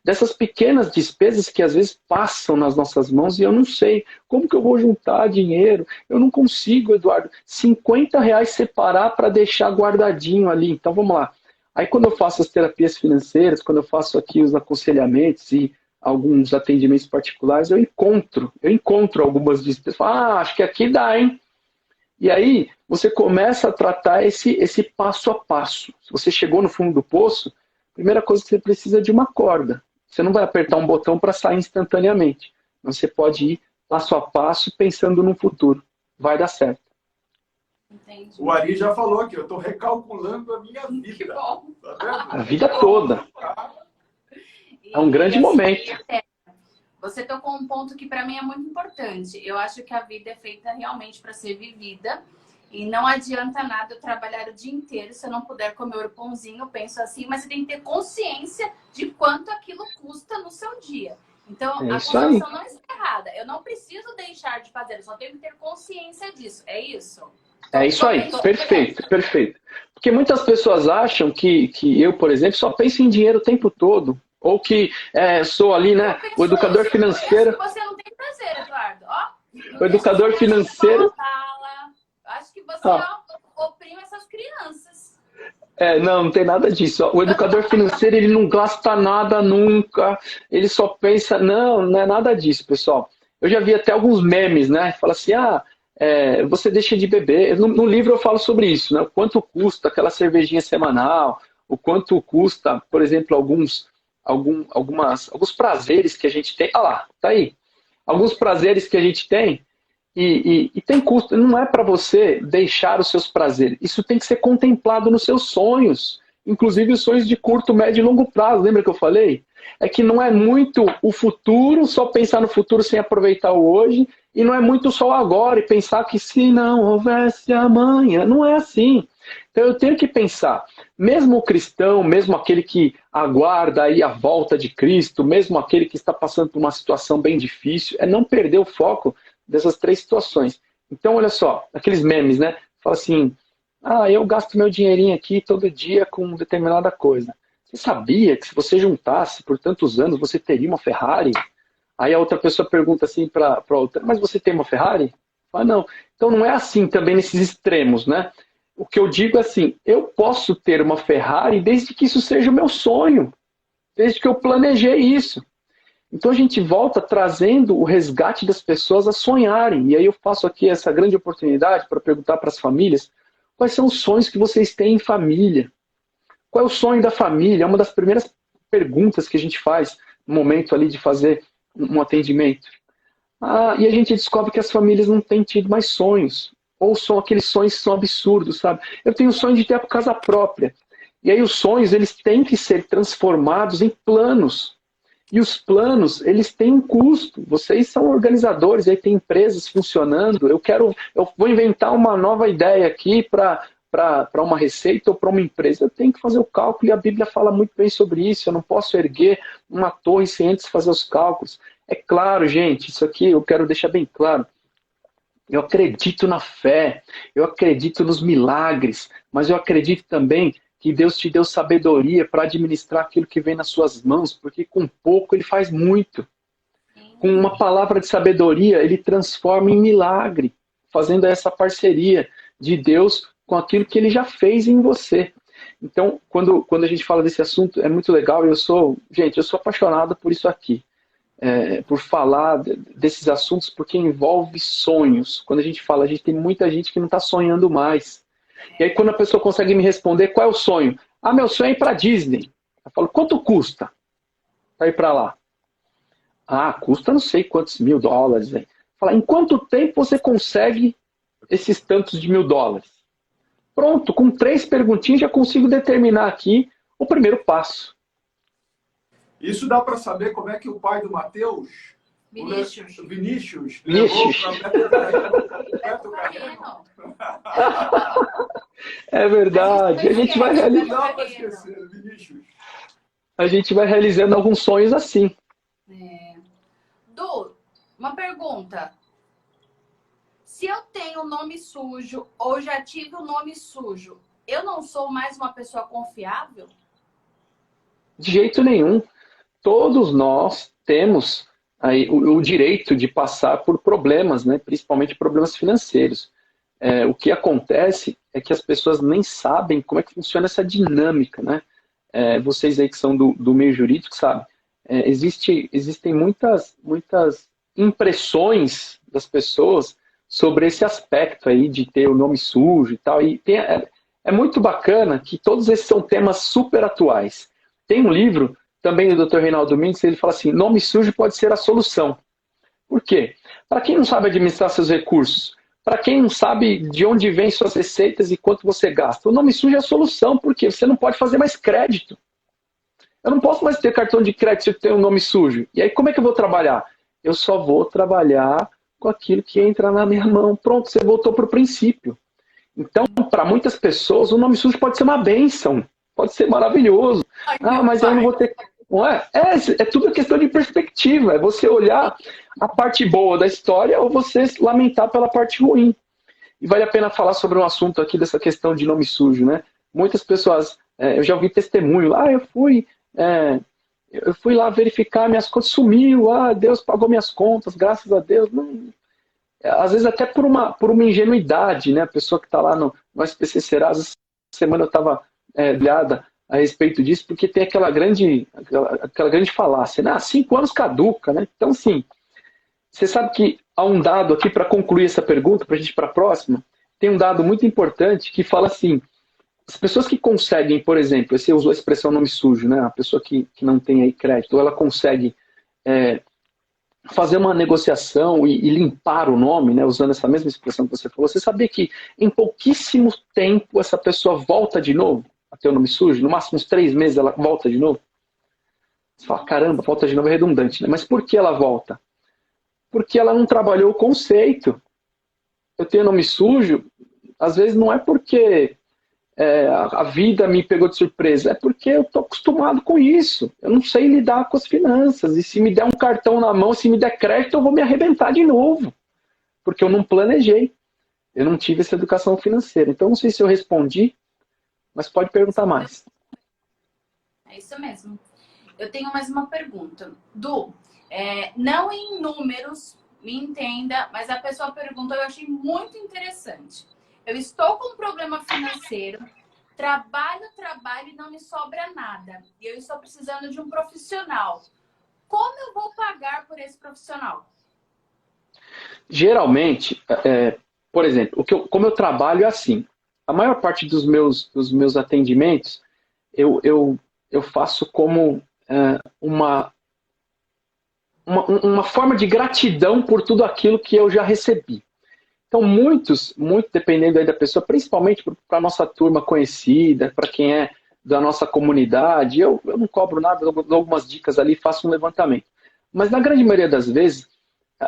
Dessas pequenas despesas que às vezes passam nas nossas mãos e eu não sei como que eu vou juntar dinheiro. Eu não consigo, Eduardo, R$50 separar para deixar guardadinho ali. Então vamos lá. Aí quando eu faço as terapias financeiras, quando eu faço aqui os aconselhamentos e alguns atendimentos particulares, eu encontro algumas despesas. Acho que aqui dá, hein? E aí você começa a tratar esse passo a passo. Se você chegou no fundo do poço, a primeira coisa que você precisa é de uma corda. Você não vai apertar um botão para sair instantaneamente. Mas você pode ir passo a passo pensando no futuro. Vai dar certo. Entendi. O Ari já falou aqui, eu estou recalculando a minha vida. Que bom. Tá vendo? A vida toda. É um grande momento. Você tocou um ponto que para mim é muito importante. Eu acho que a vida é feita realmente para ser vivida. E não adianta nada eu trabalhar o dia inteiro se eu não puder comer o pãozinho. Eu penso assim, mas você tem que ter consciência de quanto aquilo custa no seu dia. Então, a concepção não está errada. Eu não preciso deixar de fazer, eu só tenho que ter consciência disso. É isso? É isso aí, perfeito, perfeito. Porque muitas pessoas acham que eu, por exemplo, só penso em dinheiro o tempo todo. Ou que sou ali, né, o educador financeiro. Eu acho que você não tem prazer, Eduardo. Ó, o educador financeiro. Acho que você oprime essas crianças. Não tem nada disso. O educador financeiro, ele não gasta nada nunca. Ele só pensa... Não é nada disso, pessoal. Eu já vi até alguns memes, né? Fala assim, você deixa de beber. No livro eu falo sobre isso, né? O quanto custa aquela cervejinha semanal, o quanto custa, por exemplo, alguns prazeres que a gente tem. Lá, tá aí. Alguns prazeres que a gente tem e tem custo. Não é para você deixar os seus prazeres. Isso tem que ser contemplado nos seus sonhos. Inclusive os sonhos de curto, médio e longo prazo. Lembra que eu falei? É que não é muito o futuro, só pensar no futuro sem aproveitar o hoje. E não é muito só agora e pensar que se não houvesse amanhã. Não é assim. Então eu tenho que pensar, mesmo o cristão, mesmo aquele que aguarda aí a volta de Cristo, mesmo aquele que está passando por uma situação bem difícil, é não perder o foco dessas três situações. Então olha só, aqueles memes, né? Fala assim, eu gasto meu dinheirinho aqui todo dia com determinada coisa. Você sabia que se você juntasse por tantos anos, você teria uma Ferrari? Aí a outra pessoa pergunta assim para outra, mas você tem uma Ferrari? Fala, não. Então não é assim também nesses extremos, né? O que eu digo é assim, eu posso ter uma Ferrari desde que isso seja o meu sonho, desde que eu planejei isso. Então a gente volta trazendo o resgate das pessoas a sonharem. E aí eu faço aqui essa grande oportunidade para perguntar para as famílias, quais são os sonhos que vocês têm em família? Qual é o sonho da família? É uma das primeiras perguntas que a gente faz no momento ali de fazer um atendimento. E a gente descobre que as famílias não têm tido mais sonhos. Ou são aqueles sonhos que são absurdos, sabe? Eu tenho o sonho de ter a casa própria. E aí os sonhos, eles têm que ser transformados em planos. E os planos, eles têm um custo. Vocês são organizadores, aí tem empresas funcionando. Eu vou inventar uma nova ideia aqui para para uma receita ou para uma empresa, eu tenho que fazer o cálculo, e a Bíblia fala muito bem sobre isso. Eu não posso erguer uma torre sem antes fazer os cálculos. É claro, gente, isso aqui eu quero deixar bem claro. Eu acredito na fé, eu acredito nos milagres, mas eu acredito também que Deus te deu sabedoria para administrar aquilo que vem nas suas mãos, porque com pouco Ele faz muito. Com uma palavra de sabedoria, Ele transforma em milagre, fazendo essa parceria de Deus com aquilo que Ele já fez em você. Então, quando a gente fala desse assunto, é muito legal. Eu sou apaixonado por isso aqui. Por falar desses assuntos, porque envolve sonhos. Quando a gente fala, a gente tem muita gente que não está sonhando mais. E aí quando a pessoa consegue me responder, qual é o sonho? Ah, meu sonho é ir para Disney. Eu falo, quanto custa para ir para lá? Ah, custa não sei quantos $1.000. Véio. Fala, em quanto tempo você consegue esses tantos de $1.000? Pronto, com 3 perguntinhas já consigo determinar aqui o primeiro passo. Isso dá para saber como é que o pai do Mateus, Vinícius, levou para Beto Carreiro. É verdade. A gente vai realizar. Não dá para esquecer, Vinícius. A gente vai realizando alguns sonhos assim. Du, uma pergunta. Se eu tenho um nome sujo ou já tive um nome sujo, eu não sou mais uma pessoa confiável? De jeito nenhum. Todos nós temos aí o direito de passar por problemas, né? Principalmente problemas financeiros. O que acontece é que as pessoas nem sabem como é que funciona essa dinâmica, né? Vocês aí que são do meio jurídico, sabem? Existem muitas impressões das pessoas sobre esse aspecto aí de ter o nome sujo e tal. E é muito bacana que todos esses são temas super atuais. Tem um livro também do Dr. Reinaldo Mendes, ele fala assim, nome sujo pode ser a solução. Por quê? Para quem não sabe administrar seus recursos, para quem não sabe de onde vêm suas receitas e quanto você gasta, o nome sujo é a solução, porque você não pode fazer mais crédito. Eu não posso mais ter cartão de crédito se eu tenho um nome sujo. E aí como é que eu vou trabalhar? Eu só vou trabalhar com aquilo que entra na minha mão. Pronto, você voltou para o princípio. Então, para muitas pessoas, o nome sujo pode ser uma bênção. Pode ser maravilhoso. Mas eu não vou ter... Não é? É tudo questão de perspectiva. É você olhar a parte boa da história ou você lamentar pela parte ruim. E vale a pena falar sobre um assunto aqui dessa questão de nome sujo, né? Muitas pessoas... eu já ouvi testemunho. Eu fui lá verificar, minhas contas sumiu. Deus pagou minhas contas, graças a Deus. Não. Às vezes até por uma ingenuidade, né? A pessoa que está lá no SPC Serasa, essa semana eu estava olhada a respeito disso, porque tem aquela grande falácia, né? 5 anos caduca, né? Então, assim, você sabe que há um dado aqui para concluir essa pergunta, para a gente ir para a próxima, tem um dado muito importante que fala assim, as pessoas que conseguem, por exemplo, você usou a expressão nome sujo, né? A pessoa que não tem aí crédito, ou ela consegue fazer uma negociação e limpar o nome, né? Usando essa mesma expressão que você falou, você sabia que em pouquíssimo tempo essa pessoa volta de novo a ter o nome sujo? No máximo uns 3 meses ela volta de novo? Você fala, caramba, volta de novo é redundante, né? Mas por que ela volta? Porque ela não trabalhou o conceito. Eu tenho nome sujo, às vezes não é porque a vida me pegou de surpresa, é porque eu estou acostumado com isso. Eu não sei lidar com as finanças. E se me der um cartão na mão, se me der crédito, eu vou me arrebentar de novo. Porque eu não planejei. Eu não tive essa educação financeira. Então, não sei se eu respondi, mas pode perguntar mais. É isso mesmo. Eu tenho mais uma pergunta. Du, não em números, me entenda, mas a pessoa perguntou, eu achei muito interessante. Eu estou com um problema financeiro, trabalho e não me sobra nada. E eu estou precisando de um profissional. Como eu vou pagar por esse profissional? Geralmente, por exemplo, como eu trabalho é assim. A maior parte dos meus atendimentos, eu faço como uma forma de gratidão por tudo aquilo que eu já recebi. Então, muito dependendo aí da pessoa, principalmente para a nossa turma conhecida, para quem é da nossa comunidade, eu não cobro nada, dou algumas dicas ali, faço um levantamento. Mas na grande maioria das vezes,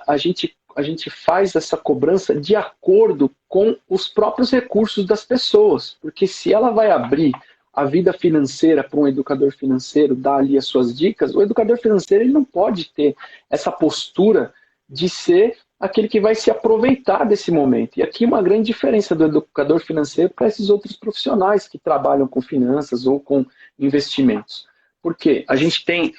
a gente a gente faz essa cobrança de acordo com os próprios recursos das pessoas. Porque se ela vai abrir a vida financeira para um educador financeiro, dar ali as suas dicas, o educador financeiro ele não pode ter essa postura de ser aquele que vai se aproveitar desse momento. E aqui uma grande diferença do educador financeiro para esses outros profissionais que trabalham com finanças ou com investimentos. Porque a gente tem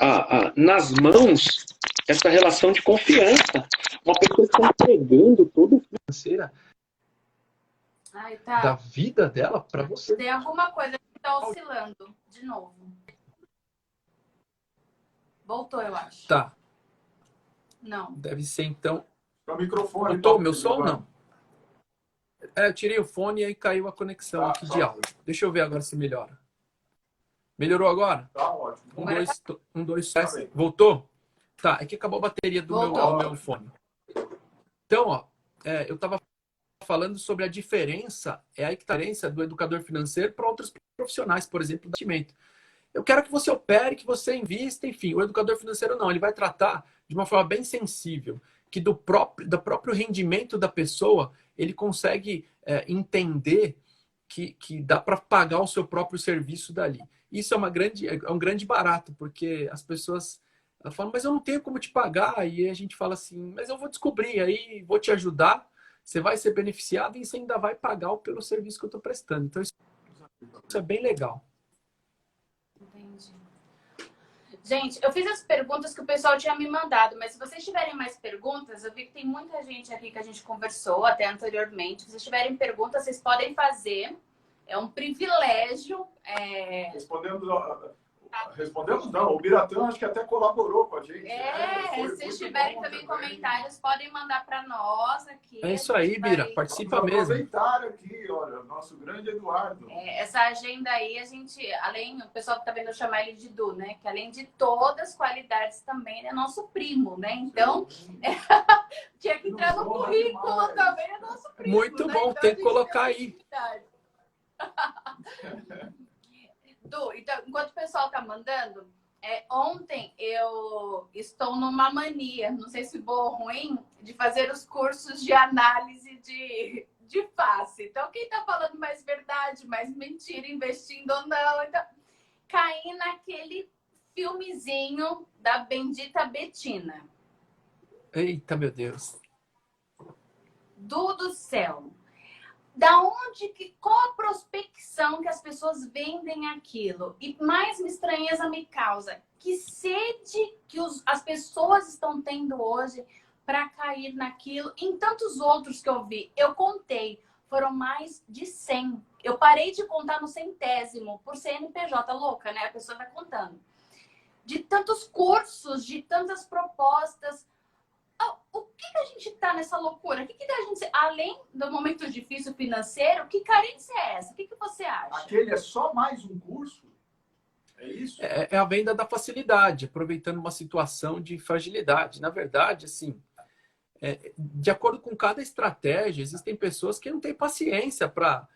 nas mãos essa relação de confiança. Uma pessoa que está entregando toda a financeira Ai, tá. da vida dela para você. Tem alguma coisa que está oscilando de novo. Voltou, eu acho. Tá, Não. deve ser então. O microfone. Voltou meu som ou não? Eu tirei o fone e aí caiu a conexão aqui de áudio. Deixa eu ver agora se melhora. Melhorou agora? Tá ótimo. Um, dois, Tá três. bem. Voltou? Tá, é que acabou a bateria do Voltou. meu fone. Então, ó, eu estava falando sobre a diferença, aí que tá a diferença do educador financeiro para outros profissionais, por exemplo, do investimento. Eu quero que você opere, que você invista, enfim. O educador financeiro não, ele vai tratar de uma forma bem sensível, que do próprio rendimento da pessoa, ele consegue entender que dá para pagar o seu próprio serviço dali. Isso é um grande barato, porque as pessoas falam, mas eu não tenho como te pagar. E a gente fala assim, mas eu vou descobrir, aí vou te ajudar, você vai ser beneficiado e você ainda vai pagar pelo serviço que eu estou prestando. Então, isso é bem legal. Entendi. Gente, eu fiz as perguntas que o pessoal tinha me mandado, mas se vocês tiverem mais perguntas, eu vi que tem muita gente aqui que a gente conversou até anteriormente. Se vocês tiverem perguntas, vocês podem fazer. É um privilégio. Respondemos não. O Biratã acho que até colaborou com a gente. Se vocês tiverem também comentários, podem mandar para nós aqui. É isso aí, Bira. Participa mesmo. Aproveitar aqui, olha, nosso grande Eduardo. Essa agenda aí, a gente, além, o pessoal tá vendo eu chamar ele de Du, né? Que além de todas as qualidades também é nosso primo, né? Então, tinha que entrar no currículo também, é nosso primo. Muito né? bom, Então, tem que colocar aí. Du, então, enquanto o pessoal tá mandando, ontem eu estou numa mania, não sei se boa ou ruim, de fazer os cursos de análise de face. Então, quem tá falando mais verdade, mais mentira, investindo ou não, então, caí naquele filmezinho da bendita Betina. Eita, meu Deus. Do céu. Da onde qual a prospecção que as pessoas vendem aquilo? E mais estranheza me causa. Que sede que as pessoas estão tendo hoje para cair naquilo. Em tantos outros que eu vi, eu contei, foram mais de 100. Eu parei de contar no centésimo, por CNPJ, louca, né? A pessoa vai contando. De tantos cursos, de tantas propostas. O que a gente tá nessa loucura? O que a gente, além do momento difícil financeiro, que carência é essa? O que você acha? Aquele é só mais um curso? É isso? É a venda da facilidade, aproveitando uma situação de fragilidade. Na verdade, assim, de acordo com cada estratégia, existem pessoas que não têm paciência para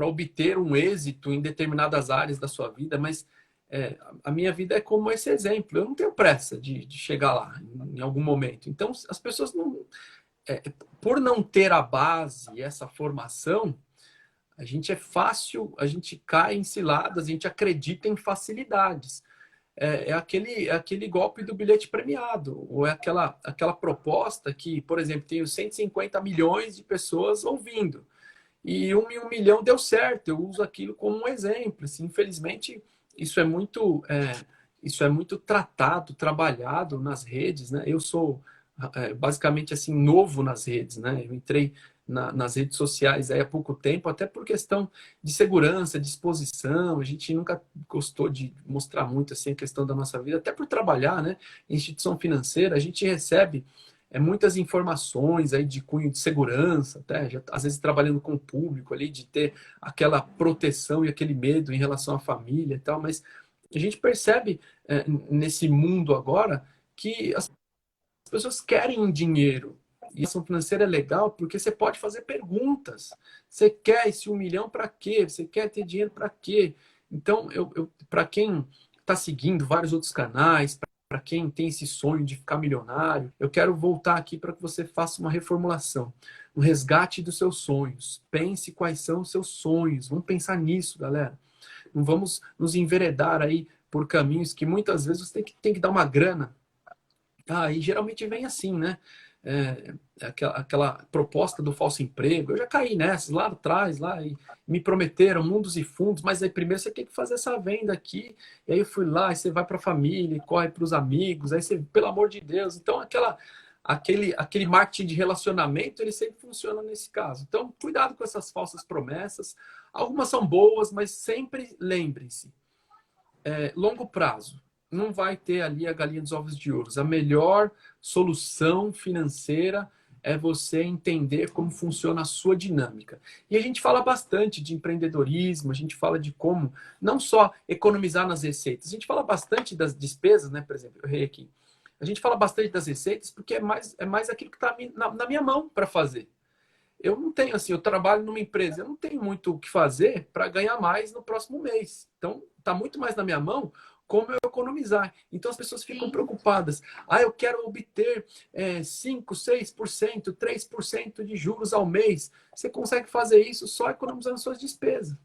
obter um êxito em determinadas áreas da sua vida, mas a minha vida é como esse exemplo. Eu não tenho pressa de chegar lá em algum momento. Então, as pessoas não... por não ter a base e essa formação, a gente cai em ciladas, a gente acredita em facilidades. Aquele golpe do bilhete premiado, ou é aquela proposta que, por exemplo, tem os 150 milhões de pessoas ouvindo, e 1 milhão deu certo, eu uso aquilo como um exemplo. Assim, infelizmente, isso é muito tratado, trabalhado nas redes, né? Eu sou basicamente assim novo nas redes, né? Eu entrei nas redes sociais aí há pouco tempo, até por questão de segurança, de exposição. A gente nunca gostou de mostrar muito assim a questão da nossa vida, até por trabalhar, né? Em instituição financeira, a gente recebe muitas informações aí de cunho de segurança, até já, às vezes trabalhando com o público ali, de ter aquela proteção e aquele medo em relação à família e tal, mas a gente percebe nesse mundo agora que as pessoas querem dinheiro. E a ação financeira é legal porque você pode fazer perguntas. Você quer esse 1 milhão para quê? Você quer ter dinheiro para quê? Então, para quem está seguindo vários outros canais, para quem tem esse sonho de ficar milionário, eu quero voltar aqui para que você faça uma reformulação, um resgate dos seus sonhos. Pense quais são os seus sonhos. Vamos pensar nisso, galera. Não vamos nos enveredar aí por caminhos que muitas vezes você tem que dar uma grana. E geralmente vem assim, né? Aquela proposta do falso emprego. Eu já caí nessas lá atrás, lá, e me prometeram mundos e fundos, mas aí primeiro você tem que fazer essa venda aqui. E aí eu fui lá, e você vai para a família, corre para os amigos, aí você, pelo amor de Deus. Então, aquele marketing de relacionamento, ele sempre funciona nesse caso. Então, cuidado com essas falsas promessas. Algumas são boas, mas sempre lembre-se, longo prazo. Não vai ter ali a galinha dos ovos de ouro. A melhor solução financeira é você entender como funciona a sua dinâmica. E a gente fala bastante de empreendedorismo, a gente fala de como não só economizar nas receitas, a gente fala bastante das despesas, né? Por exemplo, eu errei aqui. A gente fala bastante das receitas porque é mais aquilo que está na minha mão para fazer. Eu não tenho assim, eu trabalho numa empresa, eu não tenho muito o que fazer para ganhar mais no próximo mês. Então, está muito mais na minha mão como eu economizar. Então as pessoas ficam preocupadas. Eu quero obter 5%, 6%, 3% de juros ao mês. Você consegue fazer isso só economizando suas despesas.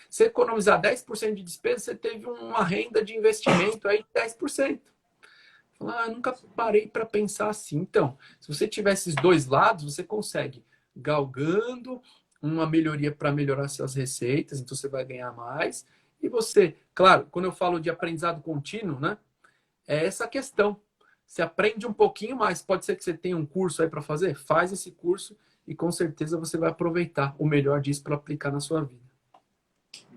Se economizar 10% de despesa, você teve uma renda de investimento aí de 10%. Nunca parei para pensar assim. Então, se você tiver esses dois lados, você consegue galgando uma melhoria para melhorar suas receitas, então você vai ganhar mais. E você, claro, quando eu falo de aprendizado contínuo, né? É essa questão. Você aprende um pouquinho mais. Pode ser que você tenha um curso aí para fazer? Faz esse curso e com certeza você vai aproveitar o melhor disso para aplicar na sua vida.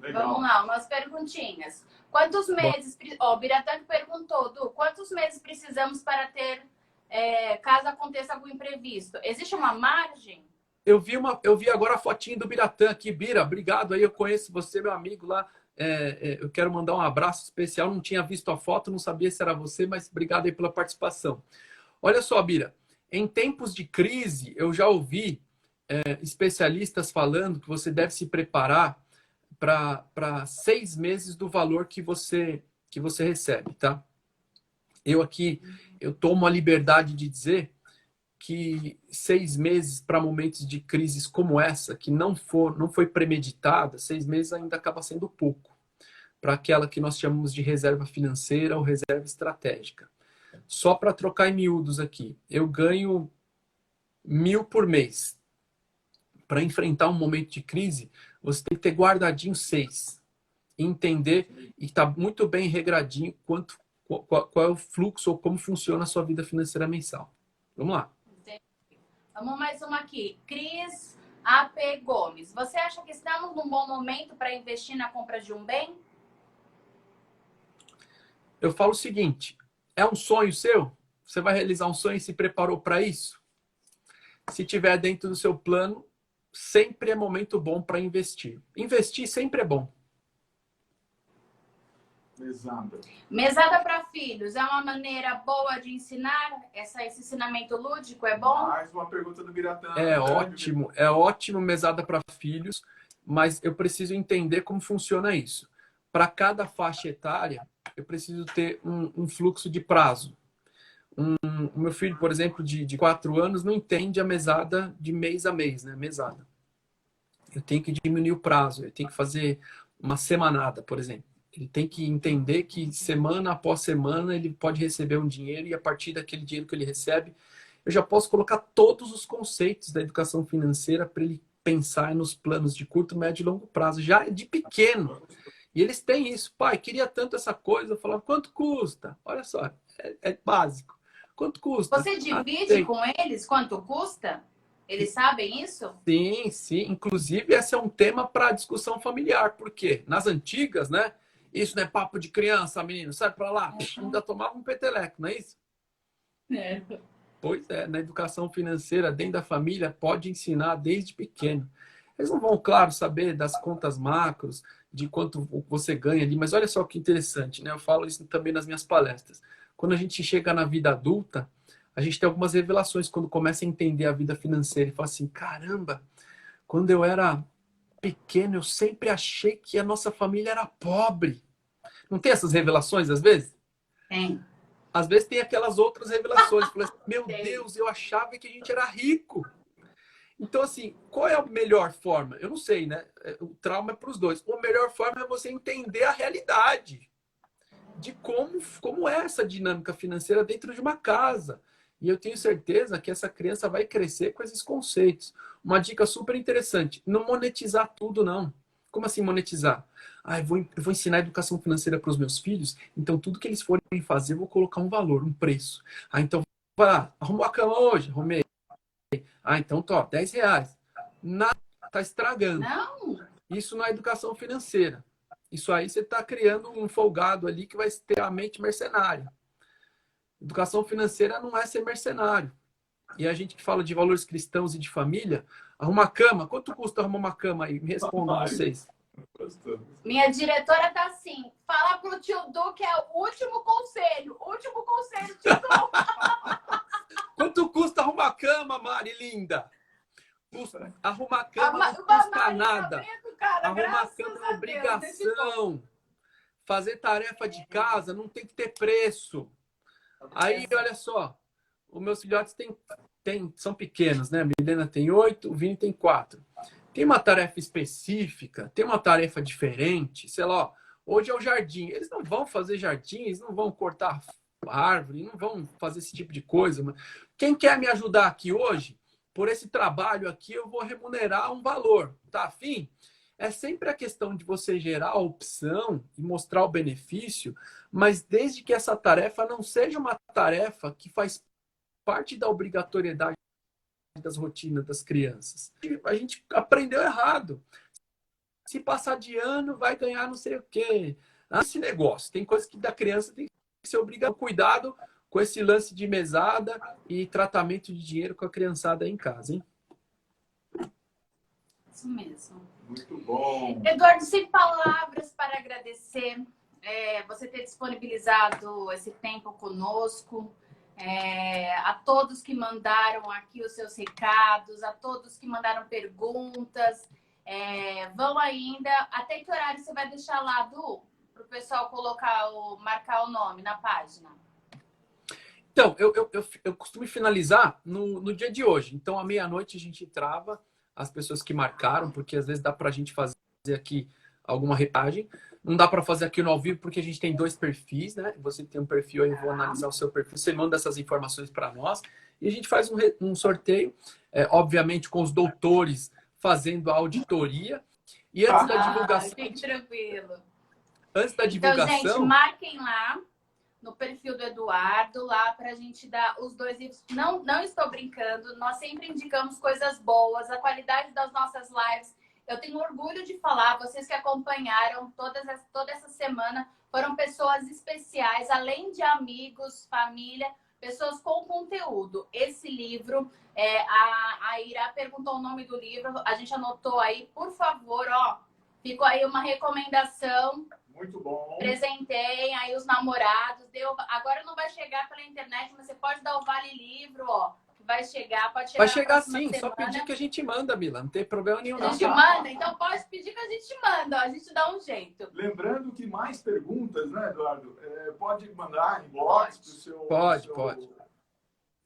Legal. Vamos lá, umas perguntinhas. Quantos meses... o Biratã perguntou, Du, quantos meses precisamos para ter, caso aconteça algum imprevisto? Existe uma margem? Eu vi agora a fotinha do Biratã aqui. Bira, obrigado aí. Eu conheço você, meu amigo lá. Eu quero mandar um abraço especial. Não tinha visto a foto, não sabia se era você, mas obrigado aí pela participação. Olha só, Bira, em tempos de crise, eu já ouvi especialistas falando que você deve se preparar para 6 meses do valor que você recebe, tá? Eu tomo a liberdade de dizer que 6 meses para momentos de crises como essa, que não foi premeditada, 6 meses ainda acaba sendo pouco para aquela que nós chamamos de reserva financeira ou reserva estratégica. Só para trocar em miúdos aqui, eu ganho 1.000 por mês. Para enfrentar um momento de crise, você tem que ter guardadinho 6. Entender e estar muito bem regradinho qual é o fluxo ou como funciona a sua vida financeira mensal. Vamos lá. Vamos mais uma aqui. Cris AP Gomes. Você acha que estamos num bom momento para investir na compra de um bem? Eu falo o seguinte, é um sonho seu? Você vai realizar um sonho e se preparou para isso? Se tiver dentro do seu plano, sempre é momento bom para investir. Investir sempre é bom. Mesada para filhos é uma maneira boa de ensinar? Esse ensinamento lúdico é bom? Mais uma pergunta do Biratã. É ótimo mesada para filhos, mas eu preciso entender como funciona isso. Para cada faixa etária, eu preciso ter um fluxo de prazo. O meu filho, por exemplo, de 4 anos, não entende a mesada de mês a mês, né? Mesada. Eu tenho que diminuir o prazo, eu tenho que fazer uma semanada, por exemplo. Ele tem que entender que semana após semana ele pode receber um dinheiro e a partir daquele dinheiro que ele recebe, eu já posso colocar todos os conceitos da educação financeira para ele pensar nos planos de curto, médio e longo prazo, já de pequeno. E eles têm isso. Pai, queria tanto essa coisa. Eu falava, quanto custa? Olha só, é básico. Quanto custa? Você divide com eles quanto custa? Eles sabem isso? Sim, sim. Inclusive, esse é um tema para discussão familiar. Por quê? Nas antigas, né? Isso não é papo de criança, menino. Sai para lá. Ainda tomava um peteleco, não é isso? Pois é, na educação financeira, dentro da família, pode ensinar desde pequeno. Eles não vão, claro, saber das contas macros, de quanto você ganha ali, mas olha só que interessante, né? Eu falo isso também nas minhas palestras. Quando a gente chega na vida adulta, a gente tem algumas revelações quando começa a entender a vida financeira e fala assim, caramba, quando eu era pequeno, eu sempre achei que a nossa família era pobre. Não tem essas revelações às vezes? Tem. às vezes tem aquelas outras revelações. Fala assim, meu Tem. Deus, eu achava que a gente era rico. Então, assim, qual é a melhor forma? Eu não sei, né? O trauma é para os dois. A melhor forma é você entender a realidade de como é essa dinâmica financeira dentro de uma casa. E eu tenho certeza que essa criança vai crescer com esses conceitos. Uma dica super interessante: não monetizar tudo, não. Como assim monetizar? Eu vou ensinar educação financeira para os meus filhos, então tudo que eles forem fazer, eu vou colocar um valor, um preço. Então, vai lá, arrumou a cama hoje? Arrumei. Então, tô, R$ 10. Nada, tá estragando. Não. Isso não é educação financeira. Isso aí você está criando um folgado ali que vai ter a mente mercenária. Educação financeira não é ser mercenário. E a gente que fala de valores cristãos e de família, arrumar cama, quanto custa arrumar uma cama aí? Me respondam vocês. Minha diretora tá assim, fala pro tio Du que é o último conselho, tio Du. Quanto custa arrumar cama, Mari, linda? Arrumar cama não custa nada. Arrumar cama é obrigação. Fazer tarefa de casa não tem que ter preço. Aí, olha só, os meus filhotes são pequenos, né? A Milena tem 8, o Vini tem 4. Tem uma tarefa específica, tem uma tarefa diferente, sei lá, ó, hoje é o jardim. Eles não vão fazer jardim, eles não vão cortar árvore, não vão fazer esse tipo de coisa. Mas quem quer me ajudar aqui hoje, por esse trabalho aqui, eu vou remunerar um valor. Tá afim? É sempre a questão de você gerar a opção e mostrar o benefício, mas desde que essa tarefa não seja uma tarefa que faz parte da obrigatoriedade das rotinas das crianças. A gente aprendeu errado. Se passar de ano, vai ganhar não sei o quê. Esse negócio. Tem coisas que da criança tem que ser obrigado. Cuidado com esse lance de mesada e tratamento de dinheiro com a criançada aí em casa, hein? Isso mesmo. Muito bom. Eduardo, sem palavras para agradecer você ter disponibilizado esse tempo conosco. A todos que mandaram aqui os seus recados, a todos que mandaram perguntas. Vão ainda. Até que horário você vai deixar lá, Du? Para o pessoal marcar o nome na página. Então, eu costumo finalizar no dia de hoje. Então, à meia-noite a gente trava as pessoas que marcaram, porque às vezes dá para a gente fazer aqui alguma retagem. Não dá para fazer aqui no ao vivo, porque a gente tem 2 perfis, né? Você tem um perfil, aí eu vou analisar o seu perfil. Você manda essas informações para nós e a gente faz um sorteio, obviamente com os doutores fazendo a auditoria. E antes da divulgação... Fique tranquilo. Antes da divulgação... Então, gente, marquem lá no perfil do Eduardo, lá para a gente dar os 2 livros. Não estou brincando, nós sempre indicamos coisas boas, a qualidade das nossas lives. Eu tenho orgulho de falar, vocês que acompanharam toda essa semana, foram pessoas especiais, além de amigos, família, pessoas com conteúdo. Esse livro, a Ira perguntou o nome do livro, a gente anotou aí, por favor, ó, ficou aí uma recomendação. Muito bom. Presenteiem aí os namorados. Agora não vai chegar pela internet, mas você pode dar o Vale Livro, ó. Que vai chegar, pode chegar. Vai chegar sim, semana. só pedir que a gente manda, Mila. Não tem problema nenhum. A gente manda? Então pode pedir que a gente manda, ó. A gente dá um jeito. Lembrando que mais perguntas, né, Eduardo? Pode mandar inbox para o seu... Pode. Para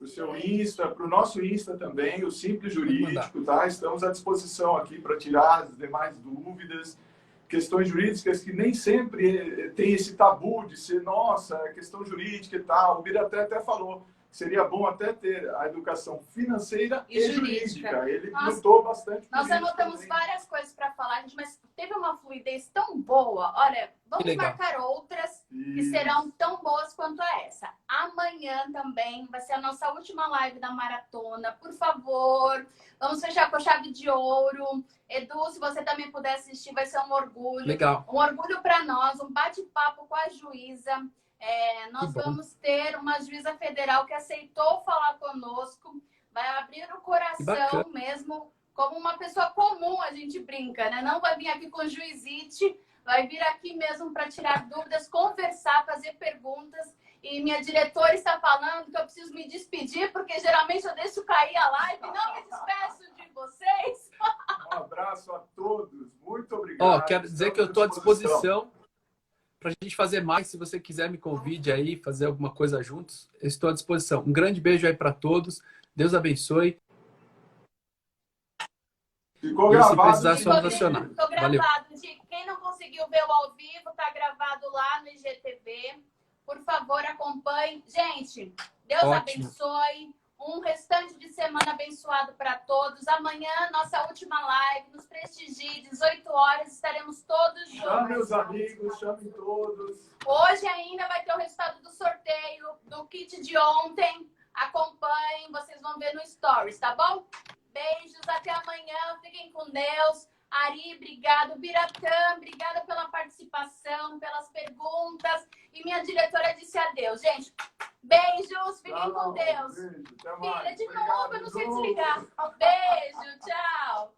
o seu Insta, para o nosso Insta também, o Simples Jurídico, tá? Estamos à disposição aqui para tirar as demais dúvidas. Questões jurídicas que nem sempre tem esse tabu de ser, nossa, questão jurídica e tal. O Biraté até falou que seria bom até ter a educação financeira e jurídica. Ele lutou bastante. Nós anotamos também várias coisas para falar, gente, mas teve uma fluidez tão boa. Olha, vamos marcar outras que serão tão boas quanto essa. Amanhã também vai ser a nossa última live da maratona. Por favor, vamos fechar com a chave de ouro. Edu, se você também puder assistir, vai ser um orgulho. Legal. Um orgulho para nós, um bate-papo com a juíza. Nós vamos ter uma juíza federal que aceitou falar conosco. Vai abrir o coração mesmo, como uma pessoa comum, a gente brinca, né? Não vai vir aqui com juizite, vai vir aqui mesmo para tirar dúvidas, conversar, fazer perguntas. E minha diretora está falando que eu preciso me despedir, porque geralmente eu deixo cair a live. Não me despeço de vocês. Um abraço a todos. Muito obrigado. Quero dizer que eu estou à disposição para a gente fazer mais, se você quiser me convide aí, fazer alguma coisa juntos, eu estou à disposição. Um grande beijo aí para todos. Deus abençoe. Ficou E se gravado. precisar, só nos acionar. Ficou Valeu. gravado, gente. Quem não conseguiu ver o ao vivo, tá gravado lá no IGTV. Por favor, acompanhe. Gente, Deus Ótimo. abençoe. Um restante de semana abençoado para todos. Amanhã, nossa última live. Nos prestigie, 18 horas, estaremos todos juntos. Chame os amigos, chame todos. Hoje ainda vai ter o resultado do sorteio do kit de ontem. Acompanhem, vocês vão ver no Stories, tá bom? Beijos, até amanhã. Fiquem com Deus. Ari, obrigado. Biratã, obrigada pela participação, pelas perguntas. E minha diretora disse adeus. Gente, beijos. Fiquem com Deus. Beijo, até mais. Filha, de Obrigado, novo, eu não sei Edu. desligar. Beijo, tchau.